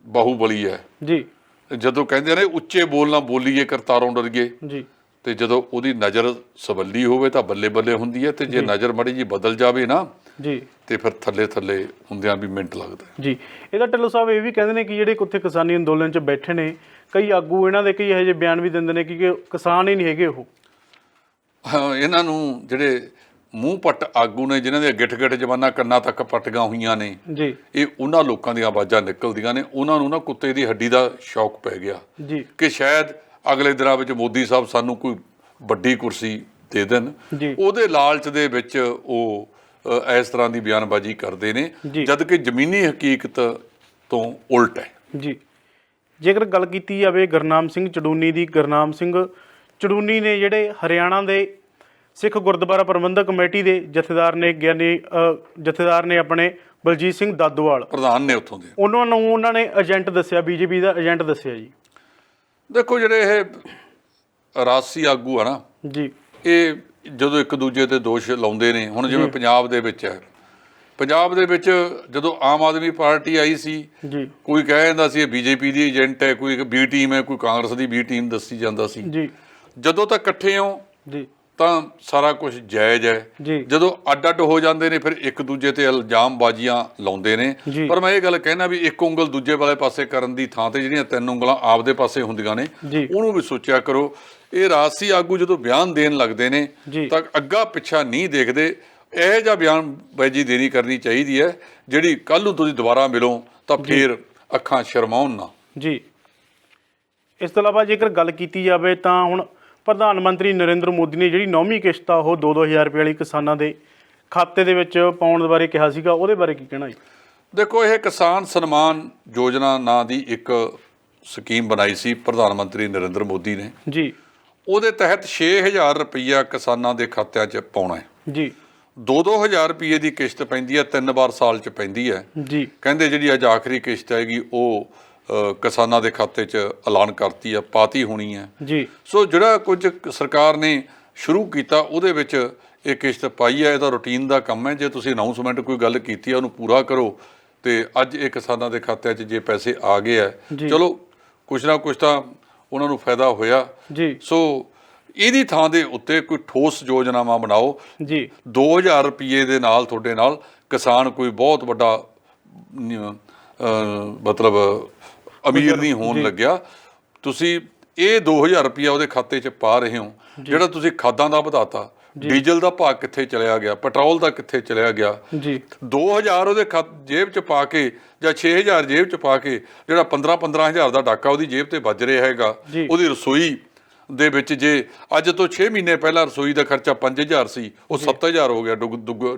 ਬਾਹੂਬਲੀ ਹੈ। ਜਦੋਂ ਕਹਿੰਦੇ ਨੇ ਉੱਚੇ ਬੋਲ ਨਾ ਬੋਲੀਏ ਕਰਤਾਰੋਂ ਡਰੀਏ, ਤੇ ਜਦੋਂ ਉਹਦੀ ਨਜ਼ਰ ਸਵੱਲੀ ਹੋਵੇ ਤਾਂ ਬੱਲੇ ਬੱਲੇ ਹੁੰਦੀ ਹੈ, ਤੇ ਜੇ ਨਜ਼ਰ ਮਾੜੀ ਜੀ ਬਦਲ ਜਾਵੇ ਨਾ ਤੇ ਫਿਰ ਥੱਲੇ ਥੱਲੇ ਹੁੰਦਿਆਂ ਵੀ ਮਿੰਟ ਲੱਗਦਾ। ਇਹਦਾ ਢਿੱਲੋਂ ਸਾਹਿਬ ਇਹ ਵੀ ਕਹਿੰਦੇ ਨੇ ਕਿ ਜਿਹੜੇ ਉੱਥੇ ਕਿਸਾਨੀ ਅੰਦੋਲਨ 'ਚ ਬੈਠੇ ਨੇ ਕਈ ਆਗੂ, ਇਹਨਾਂ ਦੇ ਕਈ ਇਹੋ ਜਿਹੇ ਬਿਆਨ ਵੀ ਦਿੰਦੇ ਨੇ ਕਿ ਕਿਸਾਨ ਹੀ ਨਹੀਂ ਹੈਗੇ ਉਹ। ਇਹਨਾਂ ਨੂੰ ਜਿਹੜੇ ਮੂੰਹ ਪੱਟ ਆਗੂ ਨੇ, ਜਿਨ੍ਹਾਂ ਦੀਆਂ ਗਿੱਠ ਜਵਾਨਾਂ ਕੰਨਾਂ ਤੱਕ ਪੱਟੀਆਂ ਹੋਈਆਂ ਨੇ, ਇਹ ਉਹਨਾਂ ਲੋਕਾਂ ਦੀਆਂ ਆਵਾਜ਼ਾਂ ਨਿਕਲਦੀਆਂ ਨੇ। ਉਹਨਾਂ ਨੂੰ ਨਾ ਕੁੱਤੇ ਦੀ ਹੱਡੀ ਦਾ ਸ਼ੌਕ ਪੈ ਗਿਆ ਕਿ ਸ਼ਾਇਦ ਅਗਲੇ ਦਿਨਾਂ ਵਿੱਚ ਮੋਦੀ ਸਾਹਿਬ ਸਾਨੂੰ ਕੋਈ ਵੱਡੀ ਕੁਰਸੀ ਦੇ ਦੇਣ। ਉਹਦੇ ਲਾਲਚ ਦੇ ਵਿੱਚ ਉਹ ਇਸ ਤਰ੍ਹਾਂ ਦੀ ਬਿਆਨਬਾਜ਼ੀ ਕਰਦੇ ਨੇ, ਜਦ ਕਿ ਜ਼ਮੀਨੀ ਹਕੀਕਤ ਤੋਂ ਉਲਟ ਹੈ। ਜੇਕਰ ਗੱਲ ਕੀਤੀ ਜਾਵੇ ਗੁਰਨਾਮ ਸਿੰਘ ਚੜੂਨੀ ਦੀ, ਗੁਰਨਾਮ ਸਿੰਘ ਚੜੂਨੀ ਨੇ ਜਿਹੜੇ ਹਰਿਆਣਾ ਦੇ ਸਿੱਖ ਗੁਰਦੁਆਰਾ ਪ੍ਰਬੰਧਕ ਕਮੇਟੀ ਦੇ ਜਥੇਦਾਰ ਨੇ ਆਪਣੇ ਬਲਜੀਤ ਸਿੰਘ ਦਾਦੋਵਾਲ, ਪ੍ਰਧਾਨ ਨੇ ਉੱਥੋਂ ਦੇ, ਉਹਨਾਂ ਨੇ ਏਜੰਟ ਦੱਸਿਆ, ਬੀਜੇਪੀ ਦਾ ਏਜੰਟ ਦੱਸਿਆ ਜੀ। ਦੇਖੋ ਜਿਹੜੇ ਇਹ ਰਾਜਸੀ ਆਗੂ ਆ ਨਾ, ਇਹ ਜਦੋਂ ਇੱਕ ਦੂਜੇ ਤੇ ਦੋਸ਼ ਲਾਉਂਦੇ ਨੇ, ਹੁਣ ਜਿਵੇਂ ਪੰਜਾਬ ਦੇ ਵਿੱਚ ਹੈ, ਪੰਜਾਬ ਦੇ ਵਿੱਚ ਜਦੋਂ ਆਮ ਆਦਮੀ ਪਾਰਟੀ ਆਈ ਸੀ, ਕੋਈ ਕਹਿ ਜਾਂਦਾ ਸੀ ਇਹ ਬੀਜੇਪੀ ਦੀ ਏਜੰਟ ਹੈ, ਕੋਈ ਬੀ ਟੀਮ ਹੈ, ਕੋਈ ਕਾਂਗਰਸ ਦੀ ਬੀ ਟੀਮ ਦੱਸੀ ਜਾਂਦਾ ਸੀ। ਜਦੋਂ ਤੱਕ ਇਕੱਠੇ ਹੋ ਤਾਂ ਸਾਰਾ ਕੁਝ ਜਾਇਜ਼ ਹੈ। ਜਦੋਂ ਅੱਡ ਅੱਡ ਹੋ ਜਾਂਦੇ ਨੇ ਫਿਰ ਇੱਕ ਦੂਜੇ ਤੇ ਇਲਜ਼ਾਮਬਾਜ਼ੀਆਂ ਲਾਉਂਦੇ ਨੇ। ਪਰ ਮੈਂ ਇਹ ਗੱਲ ਕਹਿਣਾ ਵੀ ਇੱਕ ਉਂਗਲ ਦੂਜੇ ਵਾਲੇ ਪਾਸੇ ਕਰਨ ਦੀ ਥਾਂ ਤੇ ਜਿਹੜੀਆਂ 3 ਉਂਗਲਾਂ ਆਪਦੇ ਪਾਸੇ ਹੁੰਦੀਆਂ ਨੇ, ਉਹਨੂੰ ਵੀ ਸੋਚਿਆ ਕਰੋ। ਇਹ ਰਾਜਸੀ ਆਗੂ ਜਦੋਂ ਬਿਆਨ ਦੇਣ ਲੱਗਦੇ ਨੇ ਤਾਂ ਅੱਗਾ ਪਿੱਛਾ ਨਹੀਂ ਦੇਖਦੇ। ਇਹੋ ਜਿਹਾ ਬਿਆਨਬਾਜ਼ੀ ਦੇਣੀ ਕਰਨੀ ਚਾਹੀਦੀ ਹੈ ਜਿਹੜੀ ਕੱਲ੍ਹ ਨੂੰ ਤੁਸੀਂ ਦੁਬਾਰਾ ਮਿਲੋ ਤਾਂ ਫਿਰ ਅੱਖਾਂ ਸ਼ਰਮਾਉਣ ਨਾ। ਇਸ ਤੋਂ ਇਲਾਵਾ ਜੇਕਰ ਗੱਲ ਕੀਤੀ ਜਾਵੇ ਤਾਂ ਹੁਣ ਪ੍ਰਧਾਨ ਮੰਤਰੀ ਨਰਿੰਦਰ ਮੋਦੀ ਨੇ ਜਿਹੜੀ 9ਵੀਂ ਕਿਸ਼ਤ ਆ ਉਹ 2-2000 ਰੁਪਏ ਵਾਲੀ ਕਿਸਾਨਾਂ ਦੇ ਖਾਤੇ ਦੇ ਵਿੱਚ ਪਾਉਣ ਦੇ ਬਾਰੇ ਕਿਹਾ ਸੀਗਾ, ਉਹਦੇ ਬਾਰੇ ਕੀ ਕਹਿਣਾ ਜੀ? ਦੇਖੋ, ਇਹ ਕਿਸਾਨ ਸਨਮਾਨ ਯੋਜਨਾ ਨਾਂ ਦੀ ਇੱਕ ਸਕੀਮ ਬਣਾਈ ਸੀ ਪ੍ਰਧਾਨ ਮੰਤਰੀ ਨਰਿੰਦਰ ਮੋਦੀ ਨੇ। ਉਹਦੇ ਤਹਿਤ 6000 ਰੁਪਈਆ ਕਿਸਾਨਾਂ ਦੇ ਖਾਤਿਆਂ 'ਚ ਪਾਉਣਾ ਹੈ। 2-2000 ਰੁਪਈਏ ਦੀ ਕਿਸ਼ਤ ਪੈਂਦੀ ਹੈ, 3 ਵਾਰ ਸਾਲ 'ਚ ਪੈਂਦੀ ਹੈ। ਕਹਿੰਦੇ ਜਿਹੜੀ ਅੱਜ ਆਖਰੀ ਕਿਸ਼ਤ ਹੈਗੀ ਉਹ ਕਿਸਾਨਾਂ ਦੇ ਖਾਤੇ 'ਚ ਐਲਾਨ ਕਰਤੀ ਆ, ਪਾਤੀ ਹੋਣੀ ਹੈ। ਸੋ ਜਿਹੜਾ ਕੁਝ ਸਰਕਾਰ ਨੇ ਸ਼ੁਰੂ ਕੀਤਾ ਉਹਦੇ ਵਿੱਚ ਇਹ ਕਿਸ਼ਤ ਪਾਈ ਹੈ। ਇਹਦਾ ਰੂਟੀਨ ਦਾ ਕੰਮ ਹੈ। ਜੇ ਤੁਸੀਂ ਅਨਾਊਂਸਮੈਂਟ ਕੋਈ ਗੱਲ ਕੀਤੀ ਹੈ ਉਹਨੂੰ ਪੂਰਾ ਕਰੋ। ਤੇ ਅੱਜ ਇਹ ਕਿਸਾਨਾਂ ਦੇ ਖਾਤਿਆਂ 'ਚ ਜੇ ਪੈਸੇ ਆ ਗਏ ਹੈ, ਚਲੋ ਕੁਛ ਨਾ ਕੁਛ ਤਾਂ ਉਹਨਾਂ ਨੂੰ ਫਾਇਦਾ ਹੋਇਆ। ਸੋ ਇਹਦੀ ਥਾਂ ਦੇ ਉੱਤੇ ਕੋਈ ਠੋਸ ਯੋਜਨਾਵਾਂ ਬਣਾਓ। 2000 ਰੁਪਈਏ ਦੇ ਨਾਲ ਤੁਹਾਡੇ ਨਾਲ ਕਿਸਾਨ ਕੋਈ ਬਹੁਤ ਵੱਡਾ ਮਤਲਬ ਅਮੀਰ ਨਹੀਂ ਹੋਣ ਲੱਗਿਆ। ਤੁਸੀਂ ਇਹ 2000 ਰੁਪਇਆ ਉਹਦੇ ਖਾਤੇ 'ਚ ਪਾ ਰਹੇ ਹੋ, ਜਿਹੜਾ ਤੁਸੀਂ ਖਾਦਾਂ ਦਾ ਵਧਾਤਾ, ਡੀਜ਼ਲ ਦਾ ਭਾਅ ਕਿੱਥੇ ਚਲਿਆ ਗਿਆ, ਪੈਟਰੋਲ ਦਾ ਕਿੱਥੇ ਚਲਿਆ ਗਿਆ। 2000 ਉਹਦੇ ਜੇਬ 'ਚ ਪਾ ਕੇ ਜਾਂ 6000 ਜੇਬ 'ਚ ਪਾ ਕੇ ਜਿਹੜਾ 15,000 ਦਾ ਡਾਕਾ ਉਹਦੀ ਜੇਬ ਤੇ ਵੱਜ ਰਿਹਾ ਹੈਗਾ। ਉਹਦੀ ਰਸੋਈ ਦੇ ਵਿੱਚ ਜੇ ਅੱਜ ਤੋਂ 6 ਮਹੀਨੇ ਪਹਿਲਾਂ ਰਸੋਈ ਦਾ ਖਰਚਾ 5000 ਸੀ, ਉਹ 7000 ਹੋ ਗਿਆ,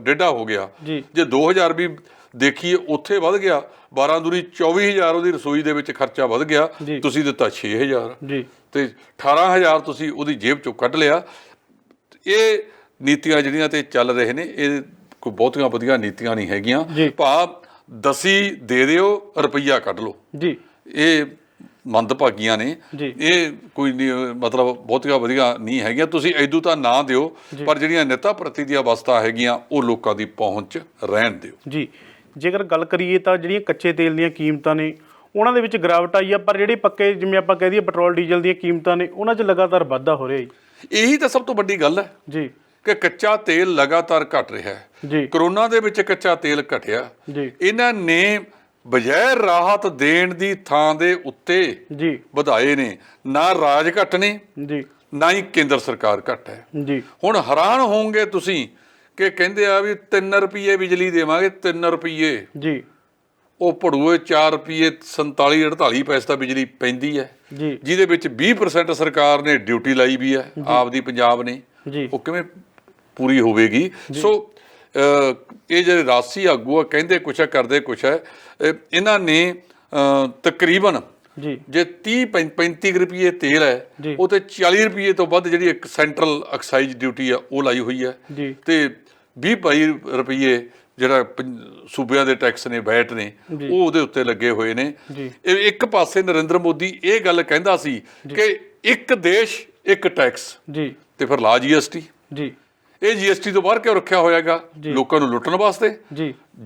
ਡੇਢਾ ਹੋ ਗਿਆ। ਜੇ 2000 ਵੀ ਦੇਖੀਏ ਉੱਥੇ ਵੱਧ ਗਿਆ, 12 ਦੂਣੀ 24000 ਉਹਦੀ ਰਸੋਈ ਦੇ ਵਿੱਚ ਖਰਚਾ ਵੱਧ ਗਿਆ। ਤੁਸੀਂ ਦਿੱਤਾ 6000 ਤੇ 18000 ਤੁਸੀਂ ਉਹਦੀ ਜੇਬ ਚੋਂ ਕੱਢ ਲਿਆ। ਇਹ ਨੀਤੀਆਂ ਜਿਹੜੀਆਂ ਤੇ ਚੱਲ ਰਹੇ ਨੇ, ਇਹ ਕੋਈ ਬਹੁਤੀਆਂ ਵਧੀਆ ਨੀਤੀਆਂ ਨਹੀਂ ਹੈਗੀਆਂ। ਭਾਵ ਦਸੀ ਦੇ ਦਿਓ, ਰੁਪਈਆ ਕੱਢ ਲਓ, ਇਹ ਮੰਦਭਾਗੀਆਂ ਨੇ। ਇਹ ਕੋਈ ਮਤਲਬ ਬਹੁਤੀਆਂ ਵਧੀਆ ਨਹੀਂ ਹੈਗੀਆਂ। ਤੁਸੀਂ ਐਦੂ ਤਾਂ ਨਾ ਦਿਓ, ਪਰ ਜਿਹੜੀਆਂ ਨਿੱਤਾ ਪ੍ਰਤੀ ਦੀਆਂ ਵਸਤਾਂ ਹੈਗੀਆਂ ਉਹ ਲੋਕਾਂ ਦੀ ਪਹੁੰਚ ਰਹਿਣ ਦਿਓ। ਜੇਕਰ ਗੱਲ ਕਰੀਏ ਤਾਂ ਜਿਹੜੀਆਂ ਕੱਚੇ ਤੇਲ ਦੀਆਂ ਕੀਮਤਾਂ ਨੇ ਉਹਨਾਂ ਦੇ ਵਿੱਚ ਗਿਰਾਵਟ ਆਈ ਆ, ਪਰ ਜਿਹੜੇ ਪੱਕੇ ਜਿਵੇਂ ਆਪਾਂ ਕਹਿ ਦਈਏ ਪੈਟਰੋਲ ਡੀਜ਼ਲ ਦੀਆਂ ਕੀਮਤਾਂ ਨੇ ਉਹਨਾਂ 'ਚ ਲਗਾਤਾਰ ਵਾਧਾ ਹੋ ਰਿਹਾ ਜੀ। ਇਹੀ ਤਾਂ ਸਭ ਤੋਂ ਵੱਡੀ ਗੱਲ ਹੈ ਕਿ ਕੱਚਾ ਤੇਲ ਲਗਾਤਾਰ ਘਟ ਰਿਹਾ ਹੈ। ਕਰੋਨਾ ਦੇ ਵਿੱਚ ਕੱਚਾ ਤੇਲ ਘਟਿਆ, ਇਹਨਾਂ ਨੇ ਬਜਾਏ ਰਾਹਤ ਦੇਣ ਦੀ ਥਾਂ ਦੇ ਉੱਤੇ ਵਧਾਏ ਨੇ। ਨਾ ਰਾਜ ਘੱਟ ਨੇ, ਨਾ ਹੀ ਕੇਂਦਰ ਸਰਕਾਰ ਘੱਟ ਹੈ। ਹੁਣ ਹੈਰਾਨ ਹੋਵੋਗੇ ਤੁਸੀਂ ਕਿ ਕਹਿੰਦੇ ਆ ਵੀ 3 ਰੁਪਏ ਬਿਜਲੀ ਦੇਵਾਂਗੇ, 3 ਰੁਪਏ। ਉਹ ਭੜੂਏ 4 ਰੁਪਏ 47-48 ਪੈਸੇ ਤਾਂ ਬਿਜਲੀ ਪੈਂਦੀ ਹੈ, ਜਿਹਦੇ ਵਿੱਚ 20% ਸਰਕਾਰ ਨੇ ਡਿਊਟੀ ਲਾਈ ਵੀ ਹੈ ਆਪਦੀ ਪੰਜਾਬ ਨੇ। ਉਹ ਕਿਵੇਂ ਪੂਰੀ ਹੋਵੇਗੀ? ਸੋ ਇਹ ਜਿਹੜੇ ਰਾਜਸੀ ਆਗੂ ਆ ਕਹਿੰਦੇ ਕੁਛ ਹੈ, ਕਰਦੇ ਕੁਛ ਹੈ। ਇਹਨਾਂ ਨੇ ਤਕਰੀਬਨ ਜੇ 30-35 ਰੁਪਏ ਤੇਲ ਹੈ, ਉਹ ਤੇ 40 ਰੁਪਏ ਤੋਂ ਵੱਧ ਜਿਹੜੀ ਇੱਕ ਸੈਂਟਰਲ ਐਕਸਾਈਜ਼ ਡਿਊਟੀ ਆ ਉਹ ਲਾਈ ਹੋਈ ਹੈ, ਤੇ 20-22 ਰੁਪਏ ਜਿਹੜਾ ਸੂਬਿਆਂ ਦੇ ਟੈਕਸ ਨੇ, ਵੈਟ ਨੇ, ਉਹ ਉਹਦੇ ਉੱਤੇ ਲੱਗੇ ਹੋਏ ਨੇ। ਇੱਕ ਪਾਸੇ ਨਰਿੰਦਰ ਮੋਦੀ ਇਹ ਗੱਲ ਕਹਿੰਦਾ ਸੀ ਕਿ ਇੱਕ ਦੇਸ਼ ਇੱਕ ਟੈਕਸ, ਤੇ ਫਿਰ ਲਾ GST। ਇਹ GST ਤੋਂ ਬਾਹਰ ਕਿਉਂ ਰੱਖਿਆ ਹੋਇਆਗਾ? ਲੋਕਾਂ ਨੂੰ ਲੁੱਟਣ ਵਾਸਤੇ।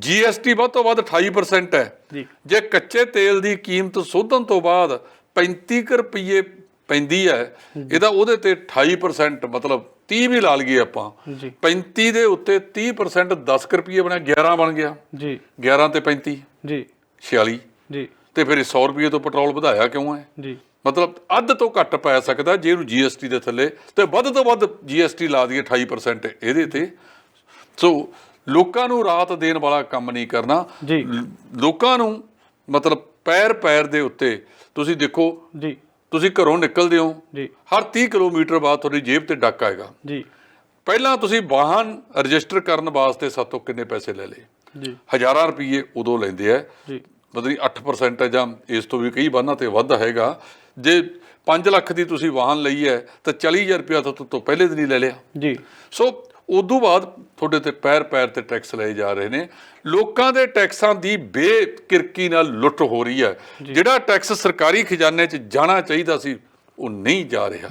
GST ਵੱਧ ਤੋਂ ਵੱਧ 28% ਹੈ। ਜੇ ਕੱਚੇ ਤੇਲ ਦੀ ਕੀਮਤ ਸੋਧਣ ਤੋਂ ਬਾਅਦ 35 ਰੁਪਏ ਪੈਂਦੀ ਹੈ, ਇਹਦਾ ਉਹਦੇ ਤੇ 28%, ਮਤਲਬ 30 ਵੀ ਲਾ ਲਈਏ ਆਪਾਂ, 35 ਦੇ ਉੱਤੇ 30% 10 ਰੁਪਏ ਬਣਿਆ, 11 ਬਣ ਗਿਆ। 11 ਤੇ 35 46, ਤੇ ਫਿਰ 100 ਰੁਪਏ ਤੋਂ ਪੈਟਰੋਲ ਵਧਾਇਆ ਕਿਉਂ ਹੈ? ਮਤਲਬ ਅੱਧ ਤੋਂ ਘੱਟ ਪੈ ਸਕਦਾ ਜੇ ਇਹਨੂੰ GST ਦੇ ਥੱਲੇ, ਤੇ ਵੱਧ ਤੋਂ ਵੱਧ GST ਲਾ ਦਈਏ 28% ਇਹਦੇ ਤੇ। ਸੋ ਲੋਕਾਂ ਨੂੰ ਰਾਹਤ ਦੇਣ ਵਾਲਾ ਕੰਮ ਨਹੀਂ ਕਰਨਾ। ਲੋਕਾਂ ਨੂੰ ਮਤਲਬ ਪੈਰ ਦੇ ਉੱਤੇ ਤੁਸੀਂ ਦੇਖੋ, ਤੁਸੀਂ ਘਰੋਂ ਨਿਕਲਦੇ ਹੋ, ਹਰ 30 ਕਿਲੋਮੀਟਰ ਬਾਅਦ ਤੁਹਾਡੀ ਜੇਬ ਤੇ ਡਾਕਾ ਆਏਗਾ। ਪਹਿਲਾਂ ਤੁਸੀਂ ਵਾਹਨ ਰਜਿਸਟਰ ਕਰਨ ਵਾਸਤੇ ਸਾਤੋਂ ਕਿੰਨੇ ਪੈਸੇ ਲੈ ਲਏ? ਹਜ਼ਾਰਾਂ ਰੁਪਏ ਉਦੋਂ ਲੈਂਦੇ ਆ, ਮਤਲਬ 8% ਹੈ ਜਾਂ ਇਸ ਤੋਂ ਵੀ ਕਈ ਵਾਹਨਾਂ ਤੇ ਵੱਧ ਹੈਗਾ। ਜੇ 5 ਲੱਖ ਦੀ ਤੁਸੀਂ ਵਾਹਨ ਲਈ ਹੈ ਤਾਂ 40,000 ਰੁਪਇਆ ਤੋਂ ਪਹਿਲੇ ਦਿਨ ਹੀ ਲੈ ਲਿਆ। ਸੋ ਉਦੋਂ ਬਾਅਦ ਤੁਹਾਡੇ ਤੇ ਪੈਰ ਤੇ ਟੈਕਸ ਲਏ ਜਾ ਰਹੇ ਨੇ। ਲੋਕਾਂ ਦੇ ਟੈਕਸਾਂ ਦੀ ਬੇਕਿਰਕੀ ਨਾਲ ਲੁੱਟ ਹੋ ਰਹੀ ਹੈ। ਜਿਹੜਾ ਟੈਕਸ ਸਰਕਾਰੀ ਖਜ਼ਾਨੇ 'ਚ ਜਾਣਾ ਚਾਹੀਦਾ ਸੀ ਉਹ ਨਹੀਂ ਜਾ ਰਿਹਾ।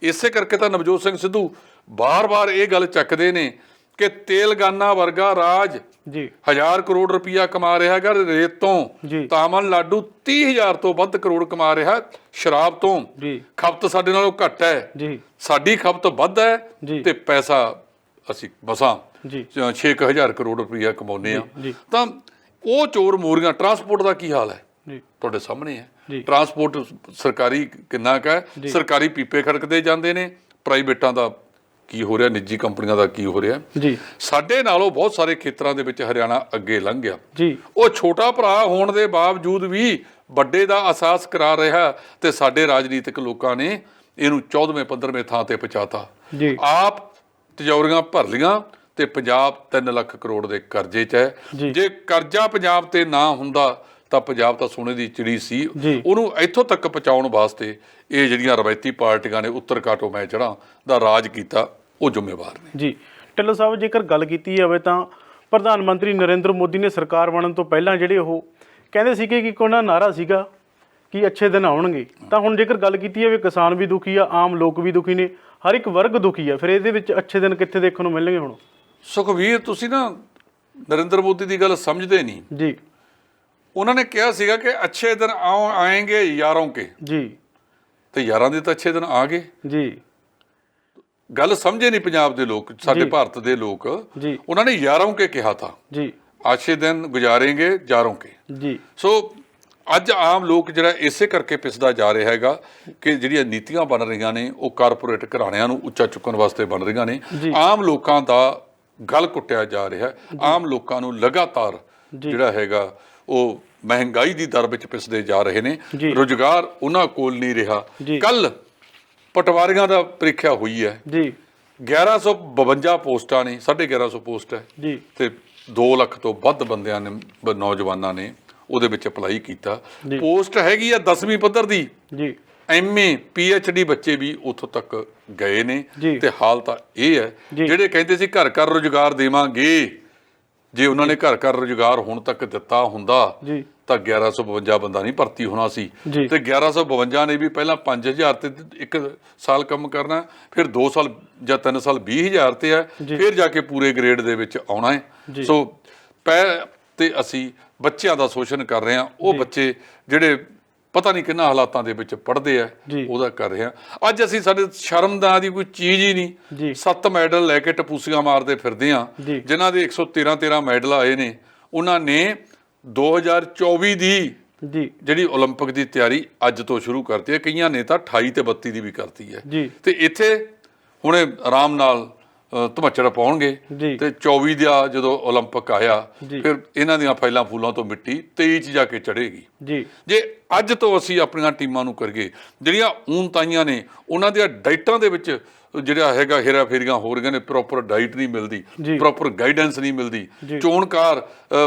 ਇਸੇ ਕਰਕੇ ਤਾਂ ਨਵਜੋਤ ਸਿੰਘ ਸਿੱਧੂ ਬਾਰ-ਬਾਰ ਇਹ ਗੱਲ ਚੱਕਦੇ ਨੇ ਕਿ ਤੇਲੰਗਾਨਾ ਵਰਗਾ ਰਾਜ 1000 ਕਰੋੜ ਰੁਪਇਆ ਕਮਾ ਰਿਹਾ ਹੈਗਾ ਰੇਤ ਤੋਂ, ਤਾਮਿਲਨਾਡੂ 30,000 ਤੋਂ ਵੱਧ ਕਰੋੜ ਕਮਾ ਰਿਹਾ ਸ਼ਰਾਬ ਤੋਂ। ਖਪਤ ਸਾਡੇ ਨਾਲੋਂ ਘੱਟ ਹੈ, ਸਾਡੀ ਖਪਤ ਵੱਧ ਹੈ, ਤੇ ਪੈਸਾ ਅਸੀਂ ਮਸਾਂ 6,000 ਕਰੋੜ ਰੁਪਇਆ ਕਮਾਉਂਦੇ ਆ। ਤਾਂ ਉਹ ਚੋਰ ਮੋਰੀਆਂ। ਟਰਾਂਸਪੋਰਟ ਦਾ ਕੀ ਹਾਲ ਹੈ ਤੁਹਾਡੇ ਸਾਹਮਣੇ ਹੈ। ਟਰਾਂਸਪੋਰਟ ਸਰਕਾਰੀ ਕਿੰਨਾ ਕੁ ਹੈ? ਸਰਕਾਰੀ ਪੀਪੇ ਖੜਕਦੇ ਜਾਂਦੇ ਨੇ, ਪ੍ਰਾਈਵੇਟਾਂ ਦਾ ਕੀ ਹੋ ਰਿਹਾ, ਨਿੱਜੀ ਕੰਪਨੀਆਂ ਦਾ ਕੀ ਹੋ ਰਿਹਾ। ਸਾਡੇ ਨਾਲੋਂ ਬਹੁਤ ਸਾਰੇ ਖੇਤਰਾਂ ਦੇ ਵਿੱਚ ਹਰਿਆਣਾ ਅੱਗੇ ਲੰਘ ਗਿਆ। ਉਹ ਛੋਟਾ ਭਰਾ ਹੋਣ ਦੇ ਬਾਵਜੂਦ ਵੀ ਵੱਡੇ ਦਾ ਅਹਿਸਾਸ ਕਰਾ ਰਿਹਾ, ਤੇ ਸਾਡੇ ਰਾਜਨੀਤਿਕ ਲੋਕਾਂ ਨੇ ਇਹਨੂੰ 14ਵੇਂ-15ਵੇਂ ਥਾਂ ਤੇ ਪਹੁੰਚਾਤਾ। ਆਪ ਤਿਜੋਰੀਆਂ ਭਰ ਲੀਆਂ, ਤੇ ਪੰਜਾਬ 3 ਲੱਖ ਕਰੋੜ ਦੇ ਕਰਜ਼ੇ 'ਚ ਹੈ। ਜੇ ਕਰਜ਼ਾ ਪੰਜਾਬ ਤੇ ਨਾ ਹੁੰਦਾ ਤਾਂ ਪੰਜਾਬ ਤਾਂ ਸੋਨੇ ਦੀ ਚਿੜੀ ਸੀ। ਉਹਨੂੰ ਇੱਥੋਂ ਤੱਕ ਪਹੁੰਚਾਉਣ ਵਾਸਤੇ ਇਹ ਜਿਹੜੀਆਂ ਰਵਾਇਤੀ ਪਾਰਟੀਆਂ ਨੇ ਉੱਤਰ ਕਾਟੋ ਮੈਂ ਚੜ੍ਹਾਂ ਦਾ ਰਾਜ ਕੀਤਾ, ਉਹ ਜ਼ਿੰਮੇਵਾਰ ਨੇ। ਢਿੱਲੋਂ ਸਾਹਿਬ, ਜੇਕਰ ਗੱਲ ਕੀਤੀ ਜਾਵੇ ਤਾਂ ਪ੍ਰਧਾਨ ਮੰਤਰੀ ਨਰਿੰਦਰ ਮੋਦੀ ਨੇ ਸਰਕਾਰ ਬਣਨ ਤੋਂ ਪਹਿਲਾਂ ਜਿਹੜੇ ਉਹ ਕਹਿੰਦੇ ਸੀਗੇ ਕਿ ਉਹਨਾਂ ਨਾਰਾ ਸੀਗਾ ਕਿ ਅੱਛੇ ਦਿਨ ਆਉਣਗੇ, ਤਾਂ ਹੁਣ ਜੇਕਰ ਗੱਲ ਕੀਤੀ ਜਾਵੇ ਕਿਸਾਨ ਵੀ ਦੁਖੀ ਆ, ਆਮ ਲੋਕ ਵੀ ਦੁਖੀ ਨੇ, ਹਰ ਇੱਕ ਵਰਗ ਦੁਖੀ ਆ। ਫਿਰ ਇਹਦੇ ਵਿੱਚ ਅੱਛੇ ਦਿਨ ਕਿੱਥੇ ਦੇਖਣ ਨੂੰ ਮਿਲਣਗੇ? ਹੁਣ ਸੁਖਵੀਰ, ਤੁਸੀਂ ਨਾ ਨਰਿੰਦਰ ਮੋਦੀ ਦੀ ਗੱਲ ਸਮਝਦੇ ਨਹੀਂ। ਉਹਨਾਂ ਨੇ ਕਿਹਾ ਸੀਗਾ ਕਿ ਅੱਛੇ ਦਿਨ ਆਏਂਗੇ ਯਾਰੋਂ ਕੇ, ਤੇ ਯਾਰਾਂ ਦੇ ਤਾਂ ਅੱਛੇ ਦਿਨ ਆ ਗਏ। ਗੱਲ ਸਮਝੇ ਨਹੀਂ ਪੰਜਾਬ ਦੇ ਲੋਕ, ਸਾਡੇ ਭਾਰਤ ਦੇ ਲੋਕ। ਉਹਨਾਂ ਨੇ ਯਾਰੋਂ ਕੇ ਕਿਹਾ ਥਾ, ਅੱਛੇ ਦਿਨ ਗੁਜ਼ਾਰੇਂਗੇ ਯਾਰੋਂ ਕੇ। ਸੋ ਅੱਜ ਆਮ ਲੋਕ ਜਿਹੜਾ ਇਸੇ ਕਰਕੇ ਪਿਸਦਾ ਜਾ ਰਿਹਾ ਹੈਗਾ ਕਿ ਜਿਹੜੀਆਂ ਨੀਤੀਆਂ ਬਣ ਰਹੀਆਂ ਨੇ ਉਹ ਕਾਰਪੋਰੇਟ ਘਰਾਣਿਆਂ ਨੂੰ ਉੱਚਾ ਚੁੱਕਣ ਵਾਸਤੇ ਬਣ ਰਹੀਆਂ ਨੇ। ਆਮ ਲੋਕਾਂ ਦਾ ਗਲ ਕੁੱਟਿਆ ਜਾ ਰਿਹਾ, ਆਮ ਲੋਕਾਂ ਨੂੰ ਲਗਾਤਾਰ ਜਿਹੜਾ ਹੈਗਾ ਉਹ ਮਹਿੰਗਾਈ ਦੀ ਦਰ ਵਿੱਚ ਪਿਸਦੇ ਜਾ ਰਹੇ ਨੇ, ਰੁਜ਼ਗਾਰ ਉਹਨਾਂ ਕੋਲ ਨਹੀਂ ਰਿਹਾ। ਕੱਲ ਪਟਵਾਰੀਆਂ ਦਾ ਪ੍ਰੀਖਿਆ ਹੋਈ ਹੈ ਜੀ, 1152 ਪੋਸਟਾਂ ਨੇ, 1150 ਪੋਸਟ ਹੈ ਜੀ, ਤੇ 2 ਲੱਖ ਤੋਂ ਵੱਧ ਬੰਦਿਆਂ ਨੇ, ਨੌਜਵਾਨਾਂ ਨੇ ਉਹਦੇ ਵਿੱਚ ਅਪਲਾਈ ਕੀਤਾ। ਪੋਸਟ ਹੈਗੀ ਆ 10ਵੀਂ ਪੱਧਰ ਦੀ ਜੀ, MA PhD ਬੱਚੇ ਵੀ ਉੱਥੋਂ ਤੱਕ ਗਏ ਨੇ। ਤੇ ਹਾਲ ਤਾਂ ਇਹ ਹੈ, ਜਿਹੜੇ ਕਹਿੰਦੇ ਸੀ ਘਰ ਘਰ ਰੁਜ਼ਗਾਰ ਦੇਵਾਂਗੇ, ਜੇ ਉਹਨਾਂ ਨੇ ਘਰ ਘਰ ਰੁਜ਼ਗਾਰ ਹੁਣ ਤੱਕ ਦਿੱਤਾ ਹੁੰਦਾ ਤਾਂ 1152 ਬੰਦਾ ਨਹੀਂ ਭਰਤੀ ਹੋਣਾ ਸੀ। ਤੇ 1152 ਨੇ ਵੀ ਪਹਿਲਾਂ 5000 ਤੇ 1 ਸਾਲ ਕੰਮ ਕਰਨਾ, ਫਿਰ 2 ਸਾਲ ਜਾਂ 3 ਸਾਲ 20,000 ਤੇ ਹੈ, ਫਿਰ ਜਾ ਕੇ ਪੂਰੇ ਗ੍ਰੇਡ ਦੇ ਵਿੱਚ ਆਉਣਾ ਹੈ। ਸੋ ਤੇ ਅਸੀਂ ਬੱਚਿਆਂ ਦਾ ਸ਼ੋਸ਼ਣ ਕਰ ਰਹੇ ਹਾਂ। ਉਹ ਬੱਚੇ ਜਿਹੜੇ ਪਤਾ ਨਹੀਂ ਕਿੰਨਾ ਹਾਲਾਤਾਂ ਦੇ ਵਿੱਚ ਪੜ੍ਹਦੇ ਆ, ਉਹਦਾ ਕਰ ਰਹੇ ਹਾਂ। ਅੱਜ ਅਸੀਂ ਸਾਡੇ ਸ਼ਰਮਦਾ ਦੀ ਕੋਈ ਚੀਜ਼ ਹੀ ਨਹੀਂ। 7 ਮੈਡਲ ਲੈ ਕੇ ਟਪੂਸੀਆਂ ਮਾਰਦੇ ਫਿਰਦੇ ਹਾਂ। ਜਿਨ੍ਹਾਂ ਦੇ 113 ਮੈਡਲ ਆਏ ਨੇ, ਉਹਨਾਂ ਨੇ 2024 ਦੀ ਜਿਹੜੀ ਓਲੰਪਿਕ ਦੀ ਤਿਆਰੀ ਅੱਜ ਤੋਂ ਸ਼ੁਰੂ ਕਰਤੀ ਹੈ। ਕਈਆਂ ਨੇ ਤਾਂ 28 ਤੇ 32 ਦੀ ਵੀ ਕਰਤੀ ਹੈ। ਤੇ ਇੱਥੇ ਹੁਣੇ ਆਰਾਮ ਨਾਲ ਧਮੱਚੜ ਪਾਉਣਗੇ ਤੇ 24 ਦਾ ਜਦੋਂ ਓਲੰਪਿਕ ਆਇਆ, ਫਿਰ ਇਹਨਾਂ ਦੀਆਂ ਫਾਈਲਾਂ ਫੂਲਾਂ ਤੋਂ ਮਿੱਟੀ 23 ਚ ਜਾ ਕੇ ਚੜ੍ਹੇਗੀ। ਜੇ ਅੱਜ ਤੋਂ ਅਸੀਂ ਆਪਣੀਆਂ ਟੀਮਾਂ ਨੂੰ ਕਰੀਏ, ਜਿਹੜੀਆਂ ਊਨਤਾਈਆਂ ਨੇ ਉਹਨਾਂ ਦੀਆਂ ਡਾਈਟਾਂ ਦੇ ਵਿੱਚ ਜਿਹੜਾ ਹੈਗਾ ਹੇਰਾ ਫੇਰੀਆਂ ਹੋ ਰਹੀਆਂ ਨੇ, ਪ੍ਰੋਪਰ ਡਾਈਟ ਨਹੀਂ ਮਿਲਦੀ, ਪ੍ਰੋਪਰ ਗਾਈਡੈਂਸ ਨਹੀਂ ਮਿਲਦੀ, ਚੋਣਕਾਰ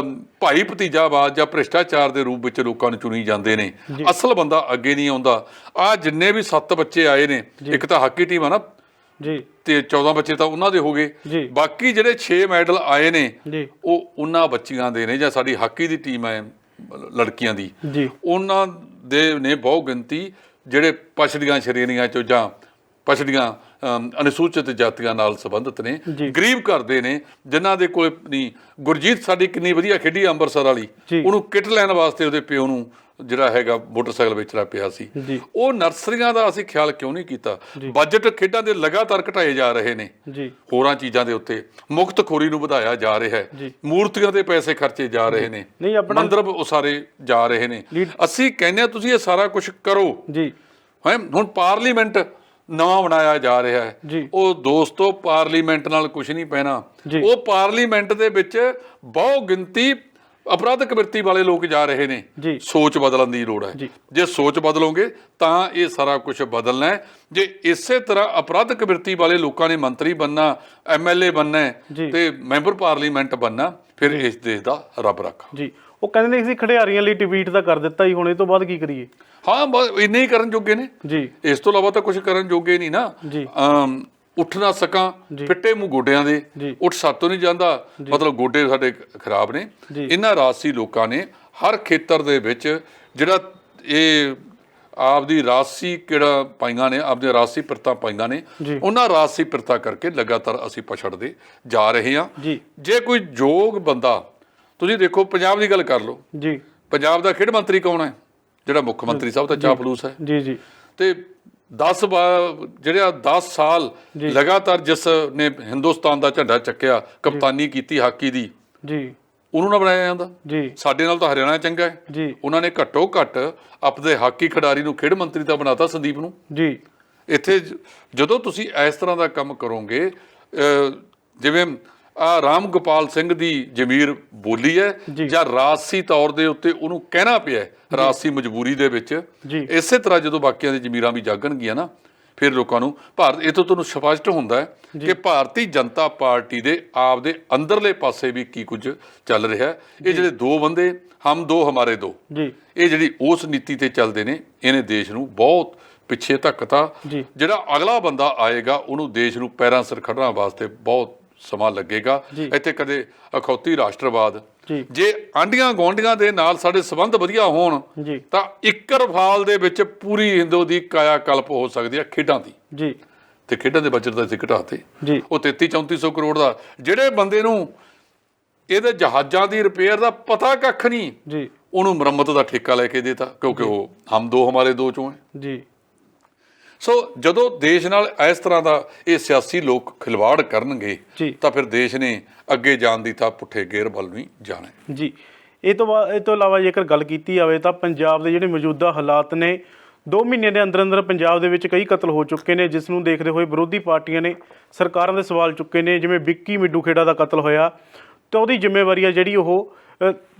ਭਾਈ ਭਤੀਜਾਵਾਦ ਜਾਂ ਭ੍ਰਿਸ਼ਟਾਚਾਰ ਦੇ ਰੂਪ ਵਿੱਚ ਲੋਕਾਂ ਨੂੰ ਚੁਣੀ ਜਾਂਦੇ ਨੇ, ਅਸਲ ਬੰਦਾ ਅੱਗੇ ਨਹੀਂ ਆਉਂਦਾ। ਆਹ ਜਿੰਨੇ ਵੀ 7 ਬੱਚੇ ਆਏ ਨੇ, ਇੱਕ ਤਾਂ ਹਾਕੀ ਟੀਮ ਆ ਨਾ ਤੇ 14 ਬੱਚੇ ਤਾਂ ਉਹਨਾਂ ਦੇ ਹੋ ਗਏ, ਬਾਕੀ ਜਿਹੜੇ 6 ਮੈਡਲ ਆਏ ਨੇ ਉਹ ਉਹਨਾਂ ਬੱਚੀਆਂ ਦੇ ਨੇ, ਜਾਂ ਸਾਡੀ ਹਾਕੀ ਦੀ ਟੀਮ ਹੈ ਲੜਕੀਆਂ ਦੀ, ਉਹਨਾਂ ਦੇ ਨੇ ਬਹੁਤ ਗਿਣਤੀ ਜਿਹੜੇ ਪਛੜੀਆਂ ਸ਼੍ਰੇਣੀਆਂ ਚੋਂ ਜਾਂ ਪਛੜੀਆਂ ਅਨੁਸੂਚਿਤ ਜਾਤੀਆਂ ਨਾਲ ਸੰਬੰਧਿਤ ਨੇ, ਗਰੀਬ ਘਰ ਦੇ ਨੇ, ਜਿਨ੍ਹਾਂ ਦੇ ਕੋਲ ਨਹੀਂ। ਗੁਰਜੀਤ ਸਾਡੀ ਕਿੰਨੀ ਵਧੀਆ ਖੇਡੀ ਅੰਮ੍ਰਿਤਸਰ ਵਾਲੀ, ਉਹਨੂੰ ਕਿੱਟ ਲੈਣ ਵਾਸਤੇ ਉਹਦੇ ਪਿਓ ਨੂੰ ਜਿਹੜਾ ਹੈਗਾ ਮੋਟਰਸਾਈਕਲ ਵੇਚਣਾ ਪਿਆ ਸੀ। ਉਹ ਨਰਸਰੀਆਂ ਦਾ ਅਸੀਂ ਖਿਆਲ ਕਿਉਂ ਨਹੀਂ ਕੀਤਾ? ਬਜਟ ਖੇਡਾਂ ਦੇ ਲਗਾਤਾਰ ਘਟਾਏ ਜਾ ਰਹੇ ਨੇ, ਹੋਰਾਂ ਚੀਜ਼ਾਂ ਦੇ ਉੱਤੇ ਮੁਕਤਖੋਰੀ ਨੂੰ ਵਧਾਇਆ ਜਾ ਰਿਹਾ ਹੈ, ਮੂਰਤੀਆਂ ਦੇ ਪੈਸੇ ਖਰਚੇ ਜਾ ਰਹੇ ਨੇ, ਮੰਦਰ ਉਸਾਰੇ ਜਾ ਰਹੇ ਨੇ। ਅਸੀਂ ਕਹਿੰਦੇ ਹਾਂ ਤੁਸੀਂ ਇਹ ਸਾਰਾ ਕੁਝ ਕਰੋ। ਹੁਣ ਪਾਰਲੀਮੈਂਟ ਨਵਾਂ ਬਣਾਇਆ ਜਾ ਰਿਹਾ ਹੈ। ਉਹ ਦੋਸਤੋ, ਪਾਰਲੀਮੈਂਟ ਨਾਲ ਕੁਝ ਨਹੀਂ ਪੈਣਾ। ਉਹ ਪਾਰਲੀਮੈਂਟ ਦੇ ਵਿੱਚ ਬਹੁ ਗਿਣਤੀ ਅਪਰਾਧਕ ਬਿਰਤੀ ਵਾਲੇ ਲੋਕ ਜਾ ਰਹੇ ਨੇ। ਸੋਚ ਬਦਲਣ ਦੀ ਲੋੜ ਹੈ। ਜੇ ਸੋਚ ਬਦਲੋਗੇ ਤਾਂ ਇਹ ਸਾਰਾ ਕੁਝ ਬਦਲਣਾ ਹੈ। ਜੇ ਇਸੇ ਤਰ੍ਹਾਂ ਅਪਰਾਧਕ ਬਿਰਤੀ ਵਾਲੇ ਲੋਕਾਂ ਨੇ ਮੰਤਰੀ ਬਣਨਾ, MLA ਬਣਨਾ ਤੇ ਮੈਂਬਰ ਪਾਰਲੀਮੈਂਟ ਬਣਨਾ, ਫਿਰ ਇਸ ਦੇਸ਼ ਦਾ ਰੱਬ ਰੱਖਾ। ਉਹ ਕਹਿੰਦੇ ਨੇ ਅਸੀਂ ਖਿਡਾਰੀਆਂ ਲਈ ਟਵੀਟ ਤਾਂ ਕਰ ਦਿੱਤਾ ਹੀ, ਹੁਣ ਇਹ ਤੋਂ ਬਾਅਦ ਕੀ ਕਰੀਏ? ਹਾਂ, ਬਸ ਇੰਨੇ ਹੀ ਕਰਨ ਜੋਗੇ ਨੇ, ਇਸ ਤੋਂ ਇਲਾਵਾ ਤਾਂ ਕੁਝ ਕਰਨ ਜੋਗੇ ਨਹੀਂ ਨਾ। ਉੱਠ ਨਾ ਸਕਾਂ, ਫਿੱਟੇ ਮੂੰਹ ਗੋਡਿਆਂ ਦੇ, ਉੱਠ ਸਾਤੋਂ ਨਹੀਂ ਜਾਂਦਾ, ਮਤਲਬ ਗੋਡੇ ਸਾਡੇ ਖਰਾਬ ਨੇ। ਇਹਨਾਂ ਰਾਜਸੀ ਲੋਕਾਂ ਨੇ ਹਰ ਖੇਤਰ ਦੇ ਵਿੱਚ ਜਿਹੜਾ ਇਹ ਆਪਦੀ ਰਾਜਸੀ ਕਿਹੜਾ ਪਾਈਆਂ ਨੇ, ਆਪਦੀਆਂ ਰਾਜਸੀ ਪਿਰਤਾਂ ਪਾਈਆਂ ਨੇ, ਉਹਨਾਂ ਰਾਜਸੀ ਪਿਰਤਾਂ ਕਰਕੇ ਲਗਾਤਾਰ ਅਸੀਂ ਪਛੜਦੇ ਜਾ ਰਹੇ ਹਾਂ। ਜੇ ਕੋਈ ਯੋਗ ਬੰਦਾ, ਤੁਸੀਂ ਦੇਖੋ ਪੰਜਾਬ ਦੀ ਗੱਲ ਕਰ ਲਓ, ਪੰਜਾਬ ਦਾ ਖੇਡ ਮੰਤਰੀ ਕੌਣ ਹੈ? ਜਿਹੜਾ ਮੁੱਖ ਮੰਤਰੀ ਸਾਹਿਬ ਦਾ ਚਾਪਲੂਸ ਹੈ। ਤੇ 10 ਸਾਲ ਲਗਾਤਾਰ ਜਿਸ ਨੇ ਹਿੰਦੁਸਤਾਨ ਦਾ ਝੰਡਾ ਚੱਕਿਆ, ਕਪਤਾਨੀ ਕੀਤੀ ਹਾਕੀ ਦੀ, ਉਹਨੂੰ ਨਾ ਬਣਾਇਆ ਜਾਂਦਾ? ਸਾਡੇ ਨਾਲ ਤਾਂ ਹਰਿਆਣਾ ਚੰਗਾ ਹੈ। ਉਹਨਾਂ ਨੇ ਘੱਟੋ ਘੱਟ ਆਪਣੇ ਹਾਕੀ ਖਿਡਾਰੀ ਨੂੰ ਖੇਡ ਮੰਤਰੀ ਤਾਂ ਬਣਾਤਾ, ਸੰਦੀਪ ਨੂੰ। ਇੱਥੇ ਜਦੋਂ ਤੁਸੀਂ ਇਸ ਤਰ੍ਹਾਂ ਦਾ ਕੰਮ ਕਰੋਗੇ, ਜਿਵੇਂ ਰਾਮ ਗੋਪਾਲ ਸਿੰਘ ਦੀ ਜ਼ਮੀਰ ਬੋਲੀ ਹੈ, ਜਾਂ ਰਾਜਸੀ ਤੌਰ ਦੇ ਉੱਤੇ ਉਹਨੂੰ ਕਹਿਣਾ ਪਿਆ ਰਾਜਸੀ ਮਜਬੂਰੀ ਦੇ ਵਿੱਚ, ਇਸੇ ਤਰ੍ਹਾਂ ਜਦੋਂ ਬਾਕੀਆਂ ਦੀ ਜ਼ਮੀਰਾਂ ਵੀ ਜਾਗਣਗੀਆਂ ਨਾ, ਫਿਰ ਲੋਕਾਂ ਨੂੰ ਇਹ ਤੋਂ ਤੁਹਾਨੂੰ ਸਪਸ਼ਟ ਹੁੰਦਾ ਹੈ ਕਿ ਭਾਰਤੀ ਜਨਤਾ ਪਾਰਟੀ ਦੇ ਆਪ ਦੇ ਅੰਦਰਲੇ ਪਾਸੇ ਵੀ ਕੀ ਕੁਝ ਚੱਲ ਰਿਹਾ। ਇਹ ਜਿਹੜੇ ਦੋ ਬੰਦੇ, ਹਮ ਦੋ ਹਮਾਰੇ ਦੋ, ਇਹ ਜਿਹੜੀ ਉਸ ਨੀਤੀ ਤੇ ਚੱਲਦੇ ਨੇ, ਇਹਨੇ ਦੇਸ਼ ਨੂੰ ਬਹੁਤ ਪਿੱਛੇ ਧੱਕਤਾ। ਜਿਹੜਾ ਅਗਲਾ ਬੰਦਾ ਆਏਗਾ ਉਹਨੂੰ ਦੇਸ਼ ਨੂੰ ਪੈਰਾਂ ਸਿਰ ਖੜਨਾ ਵਾਸਤੇ ਬਹੁਤ ਸਮਾਂ ਲੱਗੇਗਾ। ਇੱਥੇ ਕਦੇ ਅਖੌਤੀ ਰਾਸ਼ਟਰਵਾਦ, ਜੇ ਆਂਢੀਆਂ ਗੁਆਂਢੀਆਂ ਦੇ ਨਾਲ ਸਾਡੇ ਸੰਬੰਧ ਵਧੀਆ ਹੋਣ ਤਾਂ ਇੱਕ ਰਫਾਲ ਦੇ ਵਿੱਚ ਪੂਰੀ ਹਿੰਦੂ ਦੀ ਕਾਇਆ ਕਲਪ ਹੋ ਸਕਦੀ ਹੈ ਖੇਡਾਂ ਦੀ। ਤੇ ਖੇਡਾਂ ਦੇ ਬਜਟ ਤਾਂ ਅਸੀਂ ਘਟਾਤੇ, ਉਹ 3300-3400 ਕਰੋੜ ਦਾ। ਜਿਹੜੇ ਬੰਦੇ ਨੂੰ ਇਹਦੇ ਜਹਾਜ਼ਾਂ ਦੀ ਰਿਪੇਅਰ ਦਾ ਪਤਾ ਕੱਖ ਨਹੀਂ, ਉਹਨੂੰ ਮੁਰੰਮਤ ਦਾ ਠੇਕਾ ਲੈ ਕੇ ਦੇਤਾ, ਕਿਉਂਕਿ ਉਹ ਹਮ ਦੋ ਹਮਾਰੇ ਦੋ ਚੋਂ ਹੈ। ਸੋ ਜਦੋਂ ਦੇਸ਼ ਨਾਲ ਇਸ ਤਰ੍ਹਾਂ ਦਾ ਇਹ ਸਿਆਸੀ ਲੋਕ ਖਿਲਵਾੜ ਕਰਨਗੇ ਤਾਂ ਫਿਰ ਦੇਸ਼ ਨੇ ਅੱਗੇ ਜਾਣ ਦੀ ਤਾਂ ਪੁੱਠੇ ਗੇਅਰ ਵੱਲ ਨਹੀਂ ਜਾਣਾ। ਇਹ ਤੋਂ ਇਲਾਵਾ ਜੇਕਰ ਗੱਲ ਕੀਤੀ ਜਾਵੇ ਤਾਂ ਪੰਜਾਬ ਦੇ ਜਿਹੜੇ ਮੌਜੂਦਾ ਹਾਲਾਤ ਨੇ, 2 ਮਹੀਨਿਆਂ ਦੇ ਅੰਦਰ ਅੰਦਰ ਪੰਜਾਬ ਦੇ ਵਿੱਚ ਕਈ ਕਤਲ ਹੋ ਚੁੱਕੇ ਨੇ, ਜਿਸ ਨੂੰ ਦੇਖਦੇ ਹੋਏ ਵਿਰੋਧੀ ਪਾਰਟੀਆਂ ਨੇ ਸਰਕਾਰਾਂ ਦੇ ਸਵਾਲ ਚੁੱਕੇ ਨੇ। ਜਿਵੇਂ ਵਿੱਕੀ ਮਿੱਡੂ ਖੇੜਾ ਦਾ ਕਤਲ ਹੋਇਆ ਤਾਂ ਉਹਦੀ ਜ਼ਿੰਮੇਵਾਰੀ ਆ ਜਿਹੜੀ ਉਹ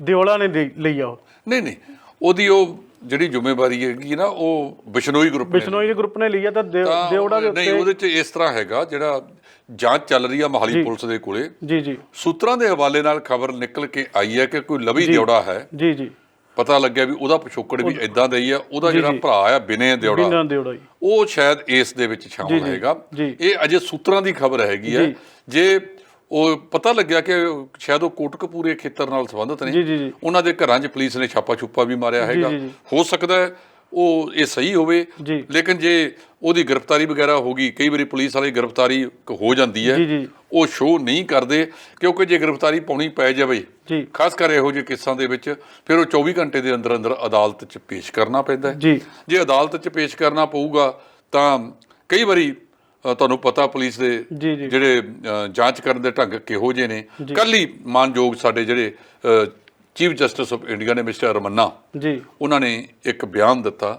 ਦਿਓਲਾ ਨੇ ਲਈ ਆ। ਨਹੀਂ, ਉਹਦੀ ਉਹ ਜਿਹੜੀ ਜ਼ਿੰਮੇਵਾਰੀ ਹੈਗੀ ਨਾ ਉਹ ਬਿਸ਼ਨੋਈ ਗਰੁੱਪ ਨੇ ਲਈ ਆ। ਤਾਂ ਦਿਓੜਾ ਦੇ ਨਹੀਂ, ਉਹਦੇ 'ਚ ਇਸ ਤਰ੍ਹਾਂ ਹੈਗਾ, ਜਿਹੜਾ ਜਾਂਚ ਚੱਲ ਰਹੀ ਆ ਮੋਹਾਲੀ ਪੁਲਿਸ ਦੇ ਕੋਲੇ, ਜੀ ਸੂਤਰਾਂ ਦੇ ਹਵਾਲੇ ਨਾਲ ਖਬਰ ਨਿਕਲ ਕੇ ਆਈ ਹੈ ਕਿ ਕੋਈ ਲਵੀ ਦਿਓੜਾ ਹੈ, ਜੀ ਪਤਾ ਲੱਗਿਆ ਵੀ ਉਹਦਾ ਪਿਛੋਕੜ ਵੀ ਇਦਾਂ ਦਾ ਹੀ ਆ। ਉਹਦਾ ਜਿਹੜਾ ਭਰਾ ਆ ਬਿਨੇ ਦਿਓੜਾ, ਉਹ ਸ਼ਾਇਦ ਇਸ ਦੇ ਵਿੱਚ ਸ਼ਾਮਲ ਹੈਗਾ। ਇਹ ਅਜੇ ਸੂਤਰਾਂ ਦੀ ਖਬਰ ਹੈਗੀ ਆ। ਜੇ ਉਹ ਪਤਾ ਲੱਗਿਆ ਕਿ ਸ਼ਾਇਦ ਉਹ ਕੋਟਕਪੂਰੇ ਖੇਤਰ ਨਾਲ ਸੰਬੰਧਿਤ ਨੇ, ਉਹਨਾਂ ਦੇ ਘਰਾਂ 'ਚ ਪੁਲਿਸ ਨੇ ਛਾਪਾ ਵੀ ਮਾਰਿਆ ਹੈਗਾ। ਹੋ ਸਕਦਾ ਹੈ ਉਹ ਇਹ ਸਹੀ ਹੋਵੇ, ਲੇਕਿਨ ਜੇ ਉਹਦੀ ਗ੍ਰਿਫਤਾਰੀ ਵਗੈਰਾ ਹੋ ਗਈ, ਕਈ ਵਾਰੀ ਪੁਲਿਸ ਵਾਲੀ ਗ੍ਰਿਫਤਾਰੀ ਹੋ ਜਾਂਦੀ ਹੈ, ਉਹ ਸ਼ੋਅ ਨਹੀਂ ਕਰਦੇ, ਕਿਉਂਕਿ ਜੇ ਗ੍ਰਿਫਤਾਰੀ ਪਾਉਣੀ ਪੈ ਜਾਵੇ, ਖਾਸ ਕਰ ਇਹੋ ਜਿਹੇ ਕੇਸਾਂ ਦੇ ਵਿੱਚ, ਫਿਰ ਉਹ 24 ਘੰਟੇ ਦੇ ਅੰਦਰ ਅੰਦਰ ਅਦਾਲਤ 'ਚ ਪੇਸ਼ ਕਰਨਾ ਪੈਂਦਾ ਹੈ। ਜੇ ਅਦਾਲਤ 'ਚ ਪੇਸ਼ ਕਰਨਾ ਪਊਗਾ ਤਾਂ ਕਈ ਵਾਰੀ ਤੁਹਾਨੂੰ ਪਤਾ ਪੁਲਿਸ ਦੇ ਜਿਹੜੇ ਜਾਂਚ ਕਰਨ ਦੇ ਢੰਗ ਕਿਹੋ ਜਿਹੇ ਨੇ। ਕੱਲ੍ਹ ਹੀ ਮਾਨਯੋਗ ਸਾਡੇ ਜਿਹੜੇ ਚੀਫ ਜਸਟਿਸ ਆਫ ਇੰਡੀਆ ਨੇ ਮਿਸਟਰ ਰਮੰਨਾ, ਉਹਨਾਂ ਨੇ ਇੱਕ ਬਿਆਨ ਦਿੱਤਾ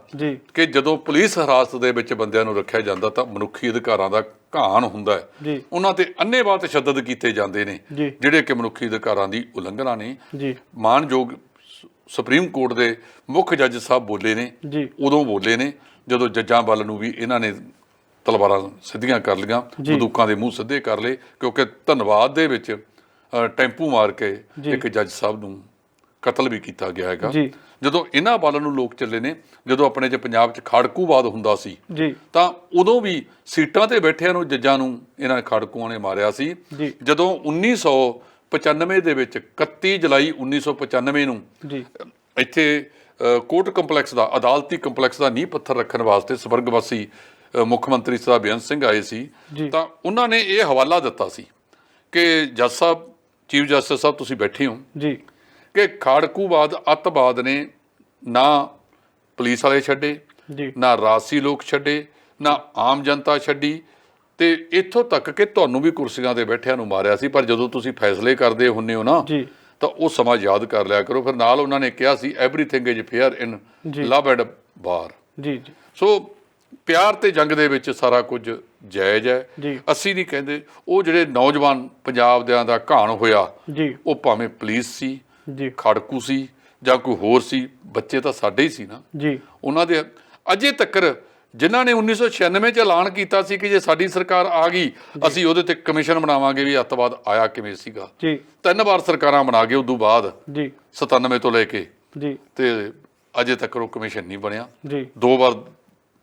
ਕਿ ਜਦੋਂ ਪੁਲਿਸ ਹਿਰਾਸਤ ਦੇ ਵਿੱਚ ਬੰਦਿਆਂ ਨੂੰ ਰੱਖਿਆ ਜਾਂਦਾ ਤਾਂ ਮਨੁੱਖੀ ਅਧਿਕਾਰਾਂ ਦਾ ਘਾਣ ਹੁੰਦਾ ਹੈ, ਉਹਨਾਂ ਤੇ ਅੰਨ੍ਹੇਵਾਹ ਤਸ਼ੱਦਦ ਕੀਤੇ ਜਾਂਦੇ ਨੇ ਜਿਹੜੇ ਕਿ ਮਨੁੱਖੀ ਅਧਿਕਾਰਾਂ ਦੀ ਉਲੰਘਣਾ ਨੇ। ਮਾਨਯੋਗ ਸੁਪਰੀਮ ਕੋਰਟ ਦੇ ਮੁੱਖ ਜੱਜ ਸਾਹਿਬ ਬੋਲੇ ਨੇ, ਉਦੋਂ ਬੋਲੇ ਨੇ ਜਦੋਂ ਜੱਜਾਂ ਵੱਲ ਨੂੰ ਵੀ ਇਹਨਾਂ ਨੇ ਤਲਵਾਰਾਂ ਸਿੱਧੀਆਂ ਕਰ ਲਈਆਂ, ਬੰਦੂਕਾਂ ਦੇ ਮੂੰਹ ਸਿੱਧੇ ਕਰ ਲਏ, ਕਿਉਂਕਿ ਧੰਨਵਾਦ ਦੇ ਵਿੱਚ ਟੈਂਪੂ ਮਾਰ ਕੇ ਇੱਕ ਜੱਜ ਸਾਹਿਬ ਨੂੰ ਕਤਲ ਵੀ ਕੀਤਾ ਗਿਆ ਹੈਗਾ। ਜਦੋਂ ਇਹਨਾਂ ਵੱਲ ਨੂੰ ਲੋਕ ਚੱਲੇ ਨੇ, ਜਦੋਂ ਆਪਣੇ 'ਚ ਪੰਜਾਬ 'ਚ ਖਾੜਕੂਵਾਦ ਹੁੰਦਾ ਸੀ ਤਾਂ ਉਦੋਂ ਵੀ ਸੀਟਾਂ ਤੇ ਬੈਠਿਆਂ ਨੂੰ, ਜੱਜਾਂ ਨੂੰ ਇਹਨਾਂ ਖਾੜਕੂਆਂ ਨੇ ਮਾਰਿਆ ਸੀ। ਜਦੋਂ 1995 ਦੇ ਵਿੱਚ 31 ਜੁਲਾਈ 1995 ਨੂੰ ਇੱਥੇ ਕੋਰਟ ਕੰਪਲੈਕਸ ਦਾ, ਅਦਾਲਤੀ ਕੰਪਲੈਕਸ ਦਾ ਨੀਂਹ ਪੱਥਰ ਰੱਖਣ ਵਾਸਤੇ ਸਵਰਗਵਾਸੀ ਮੁੱਖ ਮੰਤਰੀ ਸਾਹਿਬ ਬੇਅੰਤ ਸਿੰਘ ਆਏ ਸੀ, ਤਾਂ ਉਹਨਾਂ ਨੇ ਇਹ ਹਵਾਲਾ ਦਿੱਤਾ ਸੀ ਕਿ ਜੱਜ ਸਾਹਿਬ, ਚੀਫ ਜਸਟਿਸ ਸਾਹਿਬ, ਤੁਸੀਂ ਬੈਠੇ ਹੋ ਕਿ ਖਾੜਕੂਵਾਦ, ਅੱਤਵਾਦ ਨੇ ਨਾ ਪੁਲਿਸ ਵਾਲੇ ਛੱਡੇ, ਨਾ ਰਾਜਸੀ ਲੋਕ ਛੱਡੇ, ਨਾ ਆਮ ਜਨਤਾ ਛੱਡੀ, ਤੇ ਇੱਥੋਂ ਤੱਕ ਕਿ ਤੁਹਾਨੂੰ ਵੀ ਕੁਰਸੀਆਂ ਤੇ ਬੈਠਿਆਂ ਨੂੰ ਮਾਰਿਆ ਸੀ। ਪਰ ਜਦੋਂ ਤੁਸੀਂ ਫੈਸਲੇ ਕਰਦੇ ਹੁੰਦੇ ਹੋ ਨਾ, ਤਾਂ ਉਹ ਸਮਾਂ ਯਾਦ ਕਰ ਲਿਆ ਕਰੋ। ਫਿਰ ਨਾਲ ਉਹਨਾਂ ਨੇ ਕਿਹਾ ਸੀ everything is fair in love and war. So ਪਿਆਰ ਤੇ ਜੰਗ ਦੇ ਵਿੱਚ ਸਾਰਾ ਕੁਝ ਜਾਇਜ਼ ਹੈ। ਅਸੀਂ ਨਹੀਂ ਕਹਿੰਦੇ ਉਹ ਜਿਹੜੇ ਨੌਜਵਾਨ ਪੰਜਾਬ ਦਿਆਂ ਦਾ ਘਾਣ ਹੋਇਆ, ਉਹ ਭਾਵੇਂ ਪੁਲਿਸ ਸੀ, ਖਾੜਕੂ ਸੀ ਜਾਂ ਕੋਈ ਹੋਰ ਸੀ, ਬੱਚੇ ਤਾਂ ਸਾਡੇ ਹੀ ਸੀ ਨਾ। ਉਹਨਾਂ ਦੇ ਅਜੇ ਤੱਕ ਜਿਨ੍ਹਾਂ ਨੇ 1996 'ਚ ਐਲਾਨ ਕੀਤਾ ਸੀ ਕਿ ਜੇ ਸਾਡੀ ਸਰਕਾਰ ਆ ਗਈ ਅਸੀਂ ਉਹਦੇ ਤੇ ਕਮਿਸ਼ਨ ਬਣਾਵਾਂਗੇ ਵੀ ਅੱਤਵਾਦ ਆਇਆ ਕਿਵੇਂ ਸੀਗਾ, 3 ਵਾਰ ਸਰਕਾਰਾਂ ਬਣਾ ਗਏ ਉਦੋਂ ਬਾਅਦ 97 ਤੋਂ ਲੈ ਕੇ, ਤੇ ਅਜੇ ਤੱਕ ਉਹ ਕਮਿਸ਼ਨ ਨਹੀਂ ਬਣਿਆ। 2 ਵਾਰ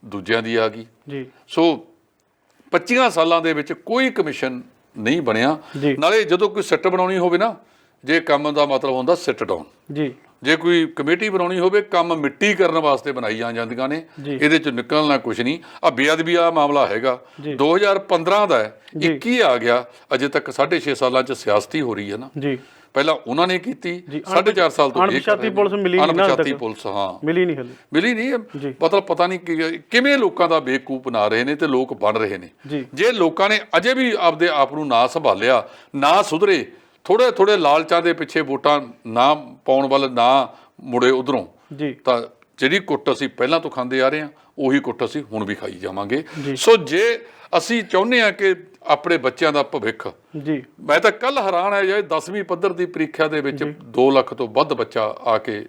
ਦੂਜਿਆਂ ਦੀ ਆ ਗਈ। ਸੋ 25 ਸਾਲਾਂ ਦੇ ਵਿੱਚ ਕੋਈ ਕਮਿਸ਼ਨ ਨਹੀਂ ਬਣਿਆ। ਨਾਲੇ ਜਦੋਂ ਕੋਈ ਸਿੱਟ ਬਣਾਉਣੀ ਹੋਵੇ ਨਾ, ਜੇ ਕੰਮ ਦਾ ਮਤਲਬ ਹੁੰਦਾ ਸਿੱਟ ਡਾਊਨ, ਜੇ ਕੋਈ ਕਮੇਟੀ ਬਣਾਉਣੀ ਹੋਵੇ, ਕੰਮ ਮਿੱਟੀ ਕਰਨ ਵਾਸਤੇ ਬਣਾਈਆਂ ਜਾਂਦੀਆਂ ਨੇ, ਇਹਦੇ 'ਚ ਨਿਕਲਣਾ ਕੁਛ ਨਹੀਂ। ਆ ਬੇਅਦਬੀ ਦਾ ਮਾਮਲਾ ਹੈਗਾ 2015 ਦਾ ਹੈ, 21 ਆ ਗਿਆ, ਅਜੇ ਤੱਕ 6.5 ਸਾਲਾਂ 'ਚ ਸਿਆਸਤੀ ਹੋ ਰਹੀ ਹੈ ਨਾ। ਪਹਿਲਾਂ ਉਹਨਾਂ ਨੇ ਕੀਤੀ, 4.5 ਸਾਲ ਤੋਂ ਅਣਪਛਾਤੀ ਪੁਲਿਸ ਮਿਲੀ ਪੁਲਿਸ, ਹਾਂ ਮਿਲੀ ਨਹੀਂ। ਮਤਲਬ ਪਤਾ ਨਹੀਂ ਕਿਵੇਂ ਲੋਕਾਂ ਦਾ ਬੇਵਕੂਫ ਬਣਾ ਰਹੇ ਨੇ ਤੇ ਲੋਕ ਬਣ ਰਹੇ ਨੇ। ਜੇ ਲੋਕਾਂ ਨੇ ਅਜੇ ਵੀ ਆਪਦੇ ਆਪ ਨੂੰ ਨਾ ਸੰਭਾਲਿਆ, ਨਾ ਸੁਧਰੇ, ਥੋੜੇ ਲਾਲਚਾਂ ਦੇ ਪਿੱਛੇ ਵੋਟਾਂ ਨਾ ਪਾਉਣ ਵੱਲ ਨਾ ਮੁੜੇ ਉਧਰੋਂ, ਤਾਂ ਜਿਹੜੀ ਕੁੱਟ ਅਸੀਂ ਪਹਿਲਾਂ ਤੋਂ ਖਾਂਦੇ ਆ ਰਹੇ ਹਾਂ ਉਹੀ ਕੁੱਟ ਅਸੀਂ ਹੁਣ ਵੀ ਖਾਈ ਜਾਵਾਂਗੇ। ਸੋ ਜੇ ਅਸੀਂ ਚਾਹੁੰਦੇ ਹਾਂ ਕਿ ਆਪਣੇ ਬੱਚਿਆਂ ਦਾ ਭਵਿੱਖ, ਮੈਂ ਤਾਂ ਕੱਲ ਹੈਰਾਨ ਹੈ ਜੇ 10ਵੀਂ ਪੱਧਰ ਦੀ ਪ੍ਰੀਖਿਆ ਦੇ ਵਿੱਚ 2 ਲੱਖ ਤੋਂ ਵੱਧ ਬੱਚਾ ਆ ਕੇ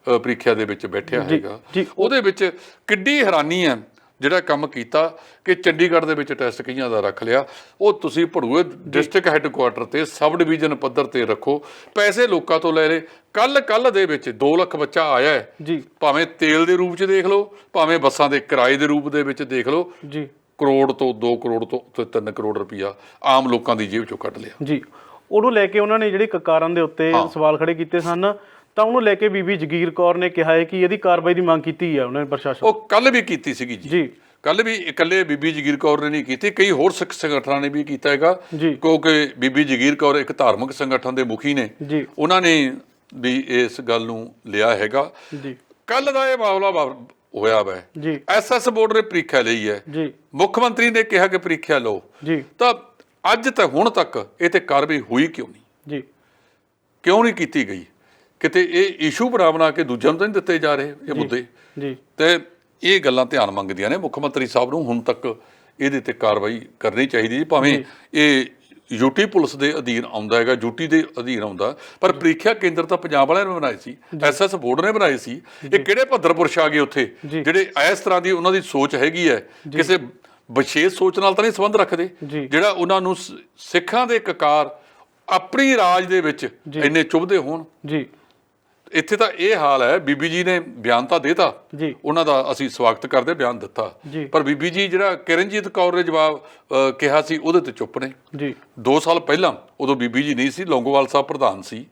ਪ੍ਰੀਖਿਆ ਦੇ ਵਿੱਚ ਬੈਠਿਆ ਹੈਗਾ। ਉਹਦੇ ਵਿੱਚ ਕਿੱਡੀ ਹੈਰਾਨੀ ਹੈ ਜਿਹੜਾ ਕੰਮ ਕੀਤਾ ਕਿ ਚੰਡੀਗੜ੍ਹ ਦੇ ਵਿੱਚ ਟੈਸਟ ਕਈਆਂ ਦਾ ਰੱਖ ਲਿਆ, ਉਹ ਤੁਸੀਂ ਭੜੂਏ ਡਿਸਟ੍ਰਿਕਟ ਹੈੱਡਕੁਆਟਰ ਤੇ ਸਬ ਡਿਵੀਜ਼ਨ ਪੱਧਰ ਤੇ ਰੱਖੋ, ਪੈਸੇ ਲੋਕਾਂ ਤੋਂ ਲੈ ਰਹੇ। ਕੱਲ ਦੇ ਵਿੱਚ 2 ਲੱਖ ਬੱਚਾ ਆਇਆ ਹੈ, ਭਾਵੇਂ ਤੇਲ ਦੇ ਰੂਪ 'ਚ ਦੇਖ ਲਓ, ਭਾਵੇਂ ਬੱਸਾਂ ਦੇ ਕਿਰਾਏ ਦੇ ਰੂਪ ਦੇ ਵਿੱਚ ਦੇਖ ਲਓ, ਕਰੋੜ ਤੋਂ 2 ਕਰੋੜ ਤੋਂ 3 ਕਰੋੜ ਰੁਪਈਆ ਆਮ ਲੋਕਾਂ ਦੀ ਜੇਬ 'ਚੋਂ ਕੱਢ ਲਿਆ। ਉਹਨੂੰ ਲੈ ਕੇ ਉਹਨਾਂ ਨੇ ਜਿਹੜੀ ਕਾਰਨ ਦੇ ਉੱਤੇ ਸਵਾਲ ਖੜੇ ਕੀਤੇ ਸਨ, ਤਾਂ ਉਹਨੂੰ ਲੈ ਕੇ ਬੀਬੀ ਜਗੀਰ ਕੌਰ ਨੇ ਕਿਹਾ ਹੈ ਕਿ ਇਹਦੀ ਕਾਰਵਾਈ ਦੀ ਮੰਗ ਕੀਤੀ ਹੈ ਉਹਨਾਂ ਨੇ ਪ੍ਰਸ਼ਾਸਨ। ਉਹ ਕੱਲ ਵੀ ਕੀਤੀ ਸੀਗੀ ਜੀ, ਕੱਲ ਵੀ ਇਕੱਲੇ ਬੀਬੀ ਜਗੀਰ ਕੌਰ ਨੇ ਨਹੀਂ ਕੀਤੀ, ਕਈ ਹੋਰ ਸਿੱਖ ਸੰਗਠਨਾਂ ਨੇ ਵੀ ਕੀਤਾ ਹੈਗਾ, ਕਿਉਂਕਿ ਬੀਬੀ ਜਗੀਰ ਕੌਰ ਇੱਕ ਧਾਰਮਿਕ ਸੰਗਠਨ ਦੇ ਮੁਖੀ ਨੇ, ਉਹਨਾਂ ਨੇ ਵੀ ਇਸ ਗੱਲ ਨੂੰ ਲਿਆ ਹੈਗਾ। ਕੱਲ ਦਾ ਇਹ ਮਾਮਲਾ ਹੋਇਆ ਵਾ, SS ਬੋਰਡ ਨੇ ਪ੍ਰੀਖਿਆ ਲਈ ਹੈ, ਮੁੱਖ ਮੰਤਰੀ ਨੇ ਕਿਹਾ ਕਿ ਪ੍ਰੀਖਿਆ ਲਓ, ਤਾਂ ਅੱਜ ਤੱਕ ਹੁਣ ਤੱਕ ਇਹ ਤੇ ਕਾਰਵਾਈ ਹੋਈ ਕਿਉਂ ਨਹੀਂ, ਕਿਉਂ ਨਹੀਂ ਕੀਤੀ ਗਈ? ਕਿਤੇ ਇਹ ਇਸ਼ੂ ਬਣਾ ਕੇ ਦੂਜਿਆਂ ਨੂੰ ਤਾਂ ਨਹੀਂ ਦਿੱਤੇ ਜਾ ਰਹੇ ਇਹ ਮੁੱਦੇ। ਤੇ ਇਹ ਗੱਲਾਂ ਧਿਆਨ ਮੰਗਦੀਆਂ ਨੇ। ਮੁੱਖ ਮੰਤਰੀ ਸਾਹਿਬ ਨੂੰ ਹੁਣ ਤੱਕ ਇਹਦੇ ਤੇ ਕਾਰਵਾਈ ਕਰਨੀ ਚਾਹੀਦੀ ਜੀ, ਭਾਵੇਂ ਇਹ ਯੂਟੀ ਪੁਲਿਸ ਦੇ ਅਧੀਨ ਆਉਂਦਾ ਹੈਗਾ, ਯੂਟੀ ਦੇ ਅਧੀਨ ਆਉਂਦਾ, ਪਰ ਪ੍ਰੀਖਿਆ ਕੇਂਦਰ ਤਾਂ ਪੰਜਾਬ ਵਾਲਿਆਂ ਨੇ ਬਣਾਏ ਸੀ, ਐਸਐਸ ਬੋਰਡ ਨੇ ਬਣਾਏ ਸੀ। ਇਹ ਕਿਹੜੇ ਭੱਦਰਪੁਰਸ਼ ਆ ਗਏ ਉੱਥੇ ਜਿਹੜੇ ਇਸ ਤਰ੍ਹਾਂ ਦੀ ਉਹਨਾਂ ਦੀ ਸੋਚ ਹੈਗੀ ਹੈ, ਕਿਸੇ ਵਿਸ਼ੇਸ਼ ਸੋਚ ਨਾਲ ਤਾਂ ਨਹੀਂ ਸੰਬੰਧ ਰੱਖਦੇ, ਜਿਹੜਾ ਉਹਨਾਂ ਨੂੰ ਸਿੱਖਾਂ ਦੇ ਕਕਾਰ ਆਪਣੀ ਰਾਜ ਦੇ ਵਿੱਚ ਇੰਨੇ ਚੁੱਭਦੇ ਹੋਣ। ਇੱਥੇ ਤਾਂ ਇਹ ਹਾਲ ਹੈ, ਬੀਬੀ ਜੀ ਨੇ ਬਿਆਨ ਤਾਂ ਦੇਤਾ, ਉਹਨਾਂ ਦਾ ਅਸੀਂ ਸਵਾਗਤ ਕਰਦੇ, ਬਿਆਨ ਦਿੱਤਾ, ਪਰ ਬੀਬੀ ਜੀ ਜਿਹੜਾ ਕਿਰਨਜੀਤ ਕੌਰ ਨੇ ਜਵਾਬ ਕਿਹਾ ਸੀ ਉਹਦੇ ਤੇ ਚੁੱਪ ਨੇ। 2 ਸਾਲ ਪਹਿਲਾਂ ਉਦੋਂ ਬੀਬੀ ਜੀ ਨਹੀਂ ਸੀ, ਲੌਂਗੋਵਾਲ ਸਾਹਿਬ ਪ੍ਰਧਾਨ ਸੀ,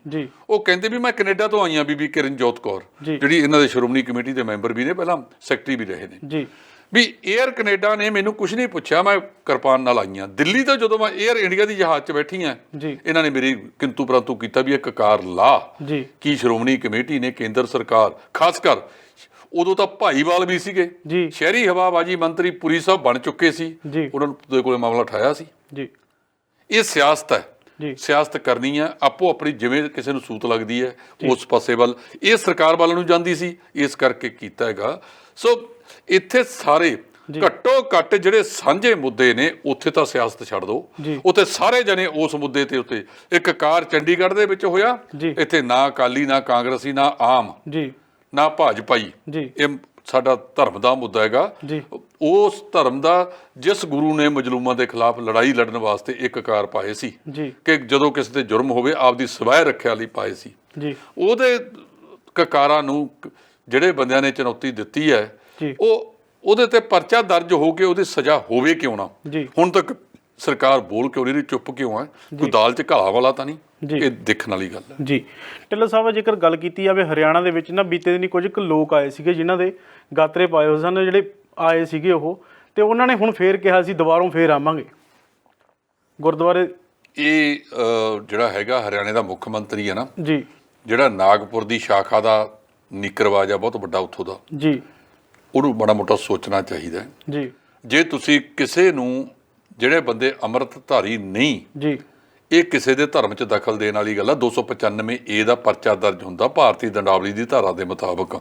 ਉਹ ਕਹਿੰਦੇ ਵੀ ਮੈਂ ਕੈਨੇਡਾ ਤੋਂ ਆਈ ਹਾਂ, ਬੀਬੀ ਕਿਰਨਜੋਤ ਕੌਰ ਜਿਹੜੀ ਇਹਨਾਂ ਦੇ ਸ਼੍ਰੋਮਣੀ ਕਮੇਟੀ ਦੇ ਮੈਂਬਰ ਵੀ ਨੇ, ਪਹਿਲਾਂ ਸੈਕਟਰੀ ਵੀ ਰਹੇ ਨੇ, ਵੀ ਏਅਰ ਕੈਨੇਡਾ ਨੇ ਮੈਨੂੰ ਕੁਝ ਨਹੀਂ ਪੁੱਛਿਆ, ਮੈਂ ਕਿਰਪਾਨ ਨਾਲ ਆਈ ਹਾਂ ਦਿੱਲੀ ਤੋਂ। ਜਦੋਂ ਮੈਂ ਏਅਰ ਇੰਡੀਆ ਦੀ ਜਹਾਜ਼ 'ਚ ਬੈਠੀ ਹਾਂ, ਇਹਨਾਂ ਨੇ ਮੇਰੀ ਕਿੰਤੂ ਪਰੰਤੂ ਕੀਤਾ ਵੀ ਇਹ ਕਕਾਰ ਲਾ ਕੀ ਸ਼੍ਰੋਮਣੀ ਕਮੇਟੀ ਨੇ, ਕੇਂਦਰ ਸਰਕਾਰ, ਖਾਸ ਕਰ ਉਦੋਂ ਤਾਂ ਭਾਈਵਾਲ ਵੀ ਸੀਗੇ, ਸ਼ਹਿਰੀ ਹਵਾਬਾਜੀ ਮੰਤਰੀ ਪੁਰੀ ਸਾਹਿਬ ਬਣ ਚੁੱਕੇ ਸੀ, ਉਹਨਾਂ ਦੇ ਕੋਲੇ ਮਾਮਲਾ ਉਠਾਇਆ ਸੀ। ਇਹ ਸਿਆਸਤ ਹੈ, ਸਿਆਸਤ ਕਰਨੀ ਹੈ ਆਪੋ ਆਪਣੀ, ਜਿਵੇਂ ਕਿਸੇ ਨੂੰ ਸੂਤ ਲੱਗਦੀ ਹੈ ਉਸ ਪਾਸੇ ਵੱਲ। ਇਹ ਸਰਕਾਰ ਵੱਲ ਨੂੰ ਜਾਂਦੀ ਸੀ, ਇਸ ਕਰਕੇ ਕੀਤਾ ਹੈਗਾ। ਸੋ ਇੱਥੇ ਸਾਰੇ ਘੱਟੋ ਘੱਟ ਜਿਹੜੇ ਸਾਂਝੇ ਮੁੱਦੇ ਨੇ ਉੱਥੇ ਤਾਂ ਸਿਆਸਤ ਛੱਡ ਦਿਓ, ਉੱਥੇ ਸਾਰੇ ਜਣੇ ਉਸ ਮੁੱਦੇ ਤੇ ਉੱਤੇ। ਇੱਕ ਕਾਰ ਚੰਡੀਗੜ੍ਹ ਦੇ ਵਿੱਚ ਹੋਇਆ, ਇੱਥੇ ਨਾ ਅਕਾਲੀ ਨਾ ਕਾਂਗਰਸੀ ਨਾ ਆਮ ਨਾ ਭਾਜਪਾਈ, ਇਹ ਸਾਡਾ ਧਰਮ ਦਾ ਮੁੱਦਾ ਹੈਗਾ। ਉਸ ਧਰਮ ਦਾ ਜਿਸ ਗੁਰੂ ਨੇ ਮਜਲੂਮਾਂ ਦੇ ਖਿਲਾਫ ਲੜਾਈ ਲੜਨ ਵਾਸਤੇ ਇੱਕ ਕਾਰ ਪਾਏ ਸੀ ਕਿ ਜਦੋਂ ਕਿਸੇ ਤੇ ਜੁਰਮ ਹੋਵੇ ਆਪਦੀ ਸਵੈ ਰੱਖਿਆ ਲਈ ਪਾਏ ਸੀ, ਉਹਦੇ ਕਕਾਰਾਂ ਨੂੰ ਜਿਹੜੇ ਬੰਦਿਆਂ ਨੇ ਚੁਣੌਤੀ ਦਿੱਤੀ ਹੈ ਉਹਦੇ ਤੇ ਪਰਚਾ ਦਰਜ ਹੋ ਕੇ ਉਹਦੀ ਸਜ਼ਾ ਹੋਵੇ ਕਿਉਂ ਨਾ। ਹੁਣ ਤੱਕ ਸਰਕਾਰ ਬੋਲ ਕਿਉਂ ਨਹੀਂ ਰਹੀ, ਚੁੱਪ ਕਿਉਂ ਹੈ? ਕੋਈ ਦਾਲ 'ਚ ਘਾਲਾ ਵਾਲਾ ਤਾਂ ਨਹੀਂ? ਇਹ ਦੇਖਣ ਵਾਲੀ ਗੱਲ ਹੈ ਜੀ। ਢਿੱਲੋਂ ਸਾਹਿਬ, ਜੇਕਰ ਗੱਲ ਕੀਤੀ ਜਾਵੇ ਹਰਿਆਣਾ ਦੇ ਵਿੱਚ ਨਾ ਬੀਤੇ ਦਿਨੀ ਕੁਝ ਕੁ ਲੋਕ ਆਏ ਸੀਗੇ ਜਿਨ੍ਹਾਂ ਦੇ ਗਾਤਰੇ ਪਾਏ ਹੋਏ ਸਨ, ਜਿਹੜੇ ਆਏ ਸੀਗੇ ਉਹ, ਤੇ ਉਹਨਾਂ ਨੇ ਹੁਣ ਫੇਰ ਕਿਹਾ ਸੀ ਦੁਬਾਰੋਂ ਫੇਰ ਆਵਾਂਗੇ ਗੁਰਦੁਆਰੇ। ਇਹ ਜਿਹੜਾ ਹੈਗਾ ਹਰਿਆਣੇ ਦਾ ਮੁੱਖ ਮੰਤਰੀ ਹੈ ਨਾ ਜਿਹੜਾ ਨਾਗਪੁਰ ਦੀ ਸ਼ਾਖਾ ਦਾ ਨਿਕਰਵਾਜ ਆ ਬਹੁਤ ਵੱਡਾ ਉੱਥੋਂ ਦਾ, ਉਹਨੂੰ ਬੜਾ ਮੋਟਾ ਸੋਚਣਾ ਚਾਹੀਦਾ ਹੈ। ਜੇ ਤੁਸੀਂ ਕਿਸੇ ਨੂੰ, ਜਿਹੜੇ ਬੰਦੇ ਅੰਮ੍ਰਿਤਧਾਰੀ ਨਹੀਂ, ਇਹ ਕਿਸੇ ਦੇ ਧਰਮ 'ਚ ਦਖਲ ਦੇਣ ਵਾਲੀ ਗੱਲ ਆ। 295A ਦਾ ਪਰਚਾ ਦਰਜ ਹੁੰਦਾ ਭਾਰਤੀ ਦੰਡਾਵਲੀ ਦੀ ਧਾਰਾ ਦੇ ਮੁਤਾਬਕ।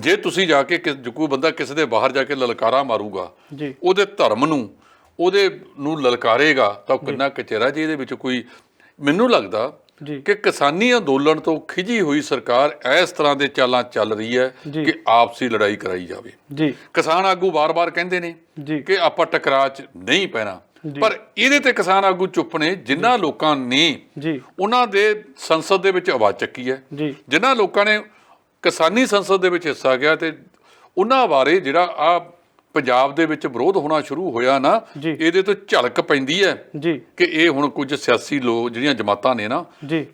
ਜੇ ਤੁਸੀਂ ਜਾ ਕੇ ਕੋਈ ਬੰਦਾ ਕਿਸੇ ਦੇ ਬਾਹਰ ਜਾ ਕੇ ਲਲਕਾਰਾ ਮਾਰੂਗਾ, ਉਹਦੇ ਧਰਮ ਨੂੰ, ਉਹਦੇ ਨੂੰ ਲਲਕਾਰੇਗਾ, ਤਾਂ ਕਿੰਨਾ ਕਚਹਿਰਾ ਜੀ ਇਹਦੇ ਵਿੱਚ ਕੋਈ। ਮੈਨੂੰ ਲੱਗਦਾ ਕਿ ਕਿਸਾਨੀ ਅੰਦੋਲਨ ਤੋਂ ਖਿਜੀ ਹੋਈ ਸਰਕਾਰ ਇਸ ਤਰ੍ਹਾਂ ਦੇ ਚਾਲਾਂ ਚੱਲ ਰਹੀ ਹੈ ਕਿ ਆਪਸੀ ਲੜਾਈ ਕਰਾਈ ਜਾਵੇ। ਕਿਸਾਨ ਆਗੂ ਵਾਰ-ਵਾਰ ਕਹਿੰਦੇ ਨੇ ਕਿ ਆਪਾਂ ਟਕਰਾਅ 'ਚ ਨਹੀਂ ਪੈਣਾ, ਪਰ ਇਹਦੇ ਤੇ ਕਿਸਾਨ ਆਗੂ ਚੁੱਪ ਨੇ। ਜਿਨ੍ਹਾਂ ਲੋਕਾਂ ਨੇ ਉਹਨਾਂ ਦੇ ਸੰਸਦ ਦੇ ਵਿੱਚ ਆਵਾਜ਼ ਚੱਕੀ ਹੈ, ਜਿਨ੍ਹਾਂ ਲੋਕਾਂ ਨੇ ਕਿਸਾਨੀ ਸੰਸਦ ਦੇ ਵਿੱਚ ਹਿੱਸਾ ਗਿਆ, ਤੇ ਉਹਨਾਂ ਬਾਰੇ ਜਿਹੜਾ ਆ ਪੰਜਾਬ ਦੇ ਵਿੱਚ ਵਿਰੋਧ ਹੋਣਾ ਸ਼ੁਰੂ ਹੋਇਆ ਨਾ, ਇਹਦੇ ਤੋਂ ਝਲਕ ਪੈਂਦੀ ਹੈ ਕਿ ਇਹ ਹੁਣ ਕੁਝ ਸਿਆਸੀ ਲੋਕ, ਜਿਹੜੀਆਂ ਜਮਾਤਾਂ ਨੇ ਨਾ,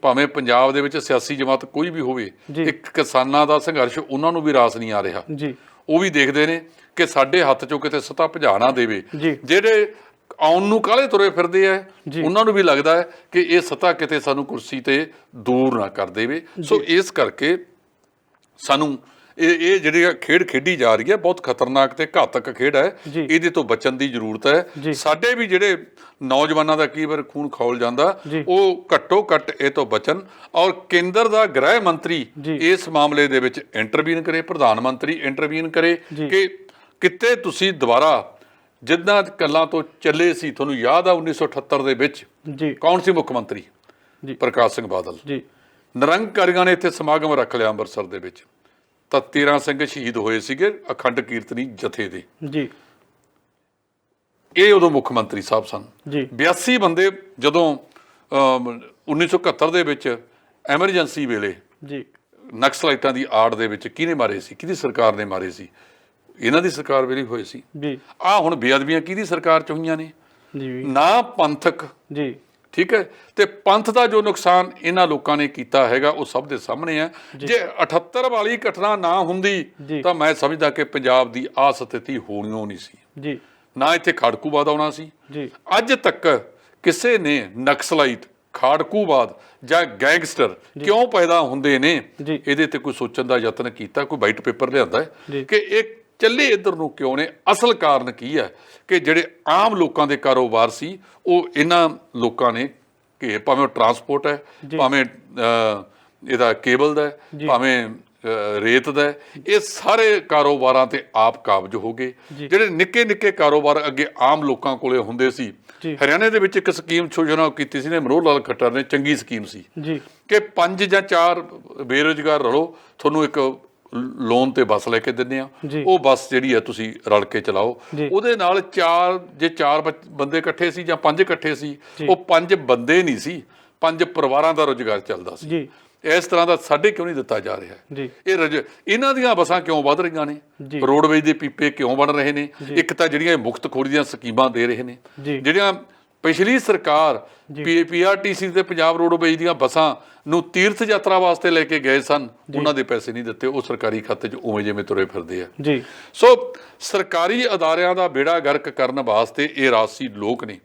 ਭਾਵੇਂ ਪੰਜਾਬ ਦੇ ਵਿੱਚ ਸਿਆਸੀ ਜਮਾਤ ਕੋਈ ਵੀ ਹੋਵੇ, ਇੱਕ ਕਿਸਾਨਾਂ ਦਾ ਸੰਘਰਸ਼ ਉਹਨਾਂ ਨੂੰ ਵੀ ਰਾਸ ਨਹੀਂ ਆ ਰਿਹਾ। ਉਹ ਵੀ ਦੇਖਦੇ ਨੇ ਕਿ ਸਾਡੇ ਹੱਥ 'ਚੋਂ ਕਿਤੇ ਸੱਤਾ ਭਜਾ ਨਾ ਦੇਵੇ। ਜਿਹੜੇ ਆਉਣ ਨੂੰ ਕਾਹਲੇ ਤੁਰੇ ਫਿਰਦੇ ਆ, ਉਹਨਾਂ ਨੂੰ ਵੀ ਲੱਗਦਾ ਹੈ ਕਿ ਇਹ ਸੱਤਾ ਕਿਤੇ ਸਾਨੂੰ ਕੁਰਸੀ ਤੇ ਦੂਰ ਨਾ ਕਰ ਦੇਵੇ। ਸੋ ਇਸ ਕਰਕੇ ਸਾਨੂੰ ਇਹ ਜਿਹੜੀ ਖੇਡ ਖੇਡੀ ਜਾ ਰਹੀ ਹੈ ਬਹੁਤ ਖਤਰਨਾਕ ਤੇ ਘਾਤਕ ਖੇਡ ਹੈ, ਇਹਦੇ ਤੋਂ ਬਚਣ ਦੀ ਜ਼ਰੂਰਤ ਹੈ। ਸਾਡੇ ਵੀ ਜਿਹੜੇ ਨੌਜਵਾਨਾਂ ਦਾ ਕਈ ਵਾਰ ਖੂਨ ਖੌਲ ਜਾਂਦਾ, ਉਹ ਘੱਟੋ ਘੱਟ ਇਹ ਤੋਂ ਬਚਣ, ਔਰ ਕੇਂਦਰ ਦਾ ਗ੍ਰਹਿ ਮੰਤਰੀ ਇਸ ਮਾਮਲੇ ਦੇ ਵਿੱਚ ਇੰਟਰਵੀਨ ਕਰੇ, ਪ੍ਰਧਾਨ ਮੰਤਰੀ ਇੰਟਰਵੀਨ ਕਰੇ ਕਿ ਕਿਤੇ ਤੁਸੀਂ ਦੁਬਾਰਾ ਜਿੱਦਾਂ ਗੱਲਾਂ ਤੋਂ ਚੱਲੇ ਸੀ। ਤੁਹਾਨੂੰ ਯਾਦ ਆ 1978 ਦੇ ਵਿੱਚ ਕੌਣ ਸੀ ਮੁੱਖ ਮੰਤਰੀ? ਪ੍ਰਕਾਸ਼ ਸਿੰਘ ਬਾਦਲ। ਨਿਰੰਕਾਰੀਆਂ ਨੇ ਇੱਥੇ ਸਮਾਗਮ ਰੱਖ ਲਿਆ ਅੰਮ੍ਰਿਤਸਰ ਦੇ ਵਿੱਚ, ਤਾਂ 13 ਸਿੰਘ ਸ਼ਹੀਦ ਹੋਏ ਸੀਗੇ ਅਖੰਡ ਕੀਰਤਨੀ ਜਥੇ ਦੇ। ਇਹ ਉਦੋਂ ਮੁੱਖ ਮੰਤਰੀ ਸਾਹਿਬ ਸਨ। 82 ਬੰਦੇ ਜਦੋਂ 1971 ਦੇ ਵਿੱਚ ਐਮਰਜੈਂਸੀ ਵੇਲੇ ਨਕਸਲਾਈਟਾਂ ਦੀ ਆੜ ਦੇ ਵਿੱਚ ਕਿਹਨੇ ਮਾਰੇ ਸੀ? ਕਿਹਦੀ ਸਰਕਾਰ ਨੇ ਮਾਰੇ ਸੀ? ਇਹਨਾਂ ਦੀ ਸਰਕਾਰ ਵੇਲੇ ਹੋਏ ਸੀ। ਆਹ ਹੁਣ ਬੇਅਦਬੀਆਂ ਕਿਹਦੀ ਸਰਕਾਰ 'ਚ ਹੋਈਆਂ ਨੇ? ਨਾ ਪੰਥਕ, ਠੀਕ ਹੈ, ਤੇ ਪੰਥ ਦਾ ਜੋ ਨੁਕਸਾਨ ਇਹਨਾਂ ਲੋਕਾਂ ਨੇ ਕੀਤਾ ਹੈਗਾ ਉਹ ਸਭ ਦੇ ਸਾਹਮਣੇ ਹੈ। ਜੇ 78 ਵਾਲੀ ਘਟਨਾ ਨਾ ਹੁੰਦੀ ਤਾਂ ਮੈਂ ਸਮਝਦਾ ਕਿ ਪੰਜਾਬ ਦੀ ਆਹ ਸਥਿਤੀ ਹੋਣੀ ਨਹੀਂ ਸੀ, ਨਾ ਇੱਥੇ ਖਾੜਕੂਵਾਦ ਆਉਣਾ ਸੀ। ਅੱਜ ਤੱਕ ਕਿਸੇ ਨੇ ਨਕਸਲਾਈਟ, ਖਾੜਕੂਵਾਦ ਜਾਂ ਗੈਂਗਸਟਰ ਕਿਉਂ ਪੈਦਾ ਹੁੰਦੇ ਨੇ, ਇਹਦੇ ਤੇ ਕੋਈ ਸੋਚਣ ਦਾ ਯਤਨ ਕੀਤਾ? ਕੋਈ ਵਾਈਟ ਪੇਪਰ ਲਿਆਂਦਾ ਕਿ ਇਹ ਚੱਲੇ ਇੱਧਰ ਨੂੰ ਕਿਉਂ ਨੇ? ਅਸਲ ਕਾਰਨ ਕੀ ਹੈ ਕਿ ਜਿਹੜੇ ਆਮ ਲੋਕਾਂ ਦੇ ਕਾਰੋਬਾਰ ਸੀ ਉਹ ਇਹਨਾਂ ਲੋਕਾਂ ਨੇ, ਕਿ ਭਾਵੇਂ ਉਹ ਟਰਾਂਸਪੋਰਟ ਹੈ, ਭਾਵੇਂ ਇਹਦਾ ਕੇਬਲ ਦਾ ਹੈ, ਭਾਵੇਂ ਰੇਤ ਦਾ ਹੈ, ਇਹ ਸਾਰੇ ਕਾਰੋਬਾਰਾਂ ਤੇ ਆਪ ਕਾਬਜ ਹੋ ਗਏ। ਜਿਹੜੇ ਨਿੱਕੇ ਨਿੱਕੇ ਕਾਰੋਬਾਰ ਅੱਗੇ ਆਮ ਲੋਕਾਂ ਕੋਲੇ ਹੁੰਦੇ ਸੀ, ਹਰਿਆਣੇ ਦੇ ਵਿੱਚ ਇੱਕ ਸਕੀਮ ਯੋਜਨਾ ਕੀਤੀ ਸੀ ਨੇ ਮਨੋਹਰ ਲਾਲ ਖੱਟਰ ਨੇ, ਚੰਗੀ ਸਕੀਮ ਸੀ ਕਿ 5 ਜਾਂ 4 ਬੇਰੁਜ਼ਗਾਰ ਰਲੋ, ਤੁਹਾਨੂੰ ਇੱਕ ਲੋਨ ਤੇ ਬੱਸ ਲੈ ਕੇ ਦਿੰਦੇ ਆ, ਉਹ ਬੱਸ ਜਿਹੜੀ ਹੈ ਤੁਸੀਂ ਰਲ ਕੇ ਚਲਾਓ। ਉਹਦੇ ਨਾਲ ਜੇ 4 ਬੰਦੇ ਇਕੱਠੇ ਸੀ ਜਾਂ 5 ਇਕੱਠੇ ਸੀ, ਉਹ 5 ਬੰਦੇ ਨਹੀਂ ਸੀ, 5 ਪਰਿਵਾਰਾਂ ਦਾ ਰੁਜ਼ਗਾਰ ਚੱਲਦਾ ਸੀ। ਇਸ ਤਰ੍ਹਾਂ ਦਾ ਸਾਡੇ ਕਿਉਂ ਨਹੀਂ ਦਿੱਤਾ ਜਾ ਰਿਹਾ? ਇਹਨਾਂ ਦੀਆਂ ਬੱਸਾਂ ਕਿਉਂ ਵੱਧ ਰਹੀਆਂ ਨੇ? ਰੋਡਵੇਜ਼ ਦੇ ਪੀਪੇ ਕਿਉਂ ਬਣ ਰਹੇ ਨੇ? ਇੱਕ ਤਾਂ ਜਿਹੜੀਆਂ ਮੁਕਤਖੋਰੀ ਦੀਆਂ ਸਕੀਮਾਂ ਦੇ ਰਹੇ ਨੇ, ਜਿਹੜੀਆਂ ਪਿਛਲੀ ਸਰਕਾਰ PRTC ਤੇ ਪੰਜਾਬ ਰੋਡਵੇਜ਼ ਦੀਆਂ ਬੱਸਾਂ ਨੂੰ ਤੀਰਥ ਯਾਤਰਾ ਵਾਸਤੇ ਲੈ ਕੇ ਗਏ ਸਨ, ਉਹਨਾਂ ਦੇ ਪੈਸੇ ਨਹੀਂ ਦਿੱਤੇ, ਉਹ ਸਰਕਾਰੀ ਖਾਤੇ 'ਚ ਉਵੇਂ ਜਿਵੇਂ ਤੁਰੇ ਫਿਰਦੇ ਆ। ਸੋ ਸਰਕਾਰੀ ਅਦਾਰਿਆਂ ਦਾ ਬੇੜਾ ਗਰਕ ਕਰਨ ਵਾਸਤੇ ਇਹ ਰਾਜਸੀ ਲੋਕ ਨੇ।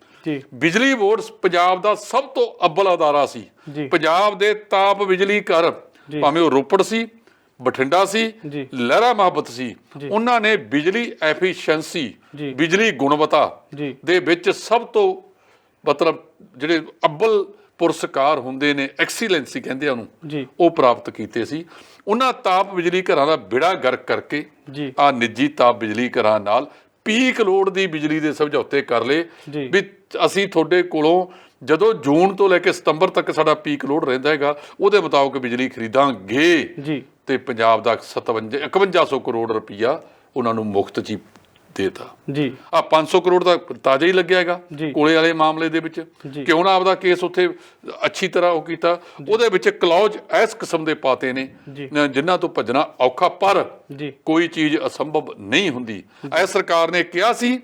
ਬਿਜਲੀ ਬੋਰਡ ਪੰਜਾਬ ਦਾ ਸਭ ਤੋਂ ਅੱਵਲ ਅਦਾਰਾ ਸੀ। ਪੰਜਾਬ ਦੇ ਤਾਪ ਬਿਜਲੀ ਘਰ, ਭਾਵੇਂ ਉਹ ਰੋਪੜ ਸੀ, ਬਠਿੰਡਾ ਸੀ, ਲਹਿਰਾ ਮੁਹੱਬਤ ਸੀ, ਉਹਨਾਂ ਨੇ ਬਿਜਲੀ ਐਫੀਸ਼ੀਐਂਸੀ, ਬਿਜਲੀ ਗੁਣਵੱਤਾ ਦੇ ਵਿੱਚ ਸਭ ਤੋਂ ਮਤਲਬ ਜਿਹੜੇ ਅੱਵਲ ਪੁਰਸਕਾਰ ਹੁੰਦੇ ਨੇ, ਐਕਸੀਲੈਂਸੀ ਕਹਿੰਦੇ ਆ ਉਹਨੂੰ, ਉਹ ਪ੍ਰਾਪਤ ਕੀਤੇ ਸੀ। ਉਹਨਾਂ ਤਾਪ ਬਿਜਲੀ ਘਰਾਂ ਦਾ ਬੇੜਾ ਗਰਕ ਕਰਕੇ ਆ ਨਿੱਜੀ ਤਾਪ ਬਿਜਲੀ ਘਰਾਂ ਨਾਲ ਪੀਕ ਲੋਡ ਦੀ ਬਿਜਲੀ ਦੇ ਸਮਝੌਤੇ ਕਰ ਲਏ ਵੀ ਅਸੀਂ ਤੁਹਾਡੇ ਕੋਲੋਂ ਜਦੋਂ ਜੂਨ ਤੋਂ ਲੈ ਕੇ ਸਤੰਬਰ ਤੱਕ ਸਾਡਾ ਪੀਕ ਲੋਡ ਰਹਿੰਦਾ ਹੈਗਾ, ਉਹਦੇ ਮੁਤਾਬਕ ਬਿਜਲੀ ਖਰੀਦਾਂਗੇ। ਤੇ ਪੰਜਾਬ ਦਾ 5100 ਕਰੋੜ ਰੁਪਈਆ ਉਹਨਾਂ ਨੂੰ ਮੁਫਤ 'ਚ ਦੇਤਾ। 500 ਕਰੋੜ ਦਾ ਤਾਜ਼ਾ ਹੀ ਲੱਗਿਆ ਹੈਗਾ ਕੋਲੇ ਵਾਲੇ ਮਾਮਲੇ ਦੇ ਵਿੱਚ। ਕਿਉਂ ਨਾ ਆਪਦਾ ਕੇਸ ਉੱਥੇ ਅੱਛੀ ਤਰ੍ਹਾਂ ਉਹ ਕੀਤਾ, ਉਹਦੇ ਵਿੱਚ ਕਲੌਜ ਇਸ ਕਿਸਮ ਦੇ ਪਾਤੇ ਨੇ ਜਿਨ੍ਹਾਂ ਤੋਂ ਭੱਜਣਾ ਔਖਾ, ਪਰ ਕੋਈ ਚੀਜ਼ ਅਸੰਭਵ ਨਹੀਂ ਹੁੰਦੀ। ਇਸ ਸਰਕਾਰ ਨੇ ਕਿਹਾ ਸੀ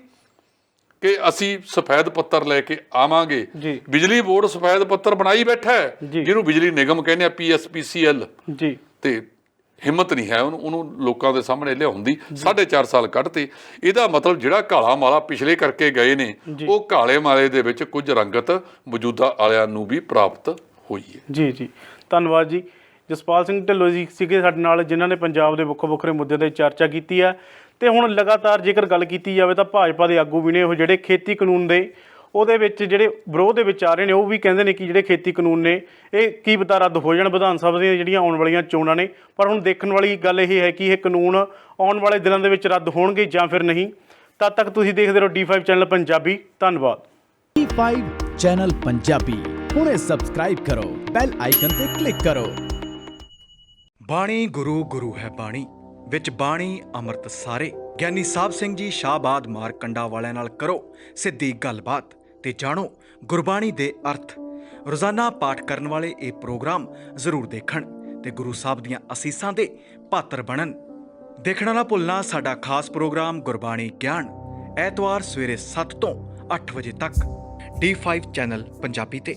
ਕਿ ਅਸੀਂ ਸਫੈਦ ਪੱਤਰ ਲੈ ਕੇ ਆਵਾਂਗੇ। ਬਿਜਲੀ ਬੋਰਡ ਸਫੈਦ ਪੱਤਰ ਬਣਾਈ ਬੈਠਾ ਹੈ, ਜਿਹਨੂੰ ਬਿਜਲੀ ਨਿਗਮ ਕਹਿੰਦੇ ਆ, PSPCL, ਤੇ ਹਿੰਮਤ ਨਹੀਂ ਹੈ ਉਹਨੂੰ ਲੋਕਾਂ ਦੇ ਸਾਹਮਣੇ ਲਿਆਉਣ ਦੀ। 4.5 ਸਾਲ ਕੱਢਤੇ। ਇਹਦਾ ਮਤਲਬ ਜਿਹੜਾ ਕਾਲਾ ਮਾਲਾ ਪਿਛਲੇ ਕਰਕੇ ਗਏ ਨੇ, ਉਹ ਕਾਲੇ ਮਾਲੇ ਦੇ ਵਿੱਚ ਕੁਝ ਰੰਗਤ ਮੌਜੂਦਾ ਵਾਲਿਆਂ ਨੂੰ ਵੀ ਪ੍ਰਾਪਤ ਹੋਈ ਹੈ। ਜੀ ਧੰਨਵਾਦ ਜੀ। ਜਸਪਾਲ ਸਿੰਘ ਢਿੱਲੋਂ ਜੀ ਸੀਗੇ ਸਾਡੇ ਨਾਲ, ਜਿਨ੍ਹਾਂ ਨੇ ਪੰਜਾਬ ਦੇ ਵੱਖੋ ਵੱਖਰੇ ਮੁੱਦਿਆਂ 'ਤੇ ਚਰਚਾ ਕੀਤੀ ਹੈ। ਤੇ ਹੁਣ ਲਗਾਤਾਰ ਜੇਕਰ ਗੱਲ ਕੀਤੀ ਜਾਵੇ ਤਾਂ ਭਾਜਪਾ ਦੇ ਆਗੂ ਵੀ ਨੇ ਉਹ ਜਿਹੜੇ ਖੇਤੀ ਕਾਨੂੰਨ ਦੇ ਉਹਦੇ ਵਿੱਚ ਜਿਹੜੇ ਵਿਰੋਧ ਦੇ ਵਿੱਚ ਆ ਰਹੇ ਨੇ, ਉਹ ਵੀ ਕਹਿੰਦੇ ਨੇ ਕਿ ਜਿਹੜੇ ਖੇਤੀ ਕਾਨੂੰਨ ਨੇ ਇਹ ਕੀ ਪਤਾ ਰੱਦ ਹੋ ਜਾਣ ਵਿਧਾਨ ਸਭਾ ਦੀਆਂ ਜਿਹੜੀਆਂ ਆਉਣ ਵਾਲੀਆਂ ਚੋਣਾਂ ਨੇ। ਪਰ ਹੁਣ ਦੇਖਣ ਵਾਲੀ ਗੱਲ ਇਹ ਹੈ ਕਿ ਇਹ ਕਾਨੂੰਨ ਆਉਣ ਵਾਲੇ ਦਿਨਾਂ ਦੇ ਵਿੱਚ ਰੱਦ ਹੋਣਗੇ ਜਾਂ ਫਿਰ ਨਹੀਂ। ਤਦ ਤੱਕ ਤੁਸੀਂ ਦੇਖਦੇ ਰਹੋ D5 ਚੈਨਲ ਪੰਜਾਬੀ। ਧੰਨਵਾਦ। D5 ਚੈਨਲ ਪੰਜਾਬੀ ਹੁਣੇ ਸਬਸਕ੍ਰਾਈਬ ਕਰੋ, ਬੈਲ ਆਈਕਨ ਤੇ ਕਲਿੱਕ ਕਰੋ। ਬਾਣੀ ਗੁਰੂ ਗੁਰੂ ਹੈ ਬਾਣੀ, ਵਿੱਚ ਬਾਣੀ ਅੰਮ੍ਰਿਤ ਸਾਰੇ। ਗਿਆਨੀ ਸਾਹਿਬ ਸਿੰਘ ਜੀ ਸ਼ਾਹਬਾਦ ਮਾਰਕੰਡਾ ਵਾਲਿਆਂ ਨਾਲ ਕਰੋ ਸਿੱਧੀ ਗੱਲਬਾਤ ਤੇ ਜਾਣੋ ਗੁਰਬਾਣੀ ਦੇ ਅਰਥ। ਰੋਜ਼ਾਨਾ ਪਾਠ ਕਰਨ ਵਾਲੇ ਇਹ ਪ੍ਰੋਗਰਾਮ ਜ਼ਰੂਰ ਦੇਖਣ ਤੇ ਗੁਰੂ ਸਾਹਿਬ ਦੀਆਂ ਅਸੀਸਾਂ ਦੇ ਪਾਤਰ ਬਣਨ। ਦੇਖਣਾ ਨਾ ਭੁੱਲਣਾ ਸਾਡਾ ਖਾਸ ਪ੍ਰੋਗਰਾਮ ਗੁਰਬਾਣੀ ਗਿਆਨ, ਐਤਵਾਰ ਸਵੇਰੇ 7 ਤੋਂ 8 ਵਜੇ ਤੱਕ D5 ਚੈਨਲ ਪੰਜਾਬੀ ਤੇ।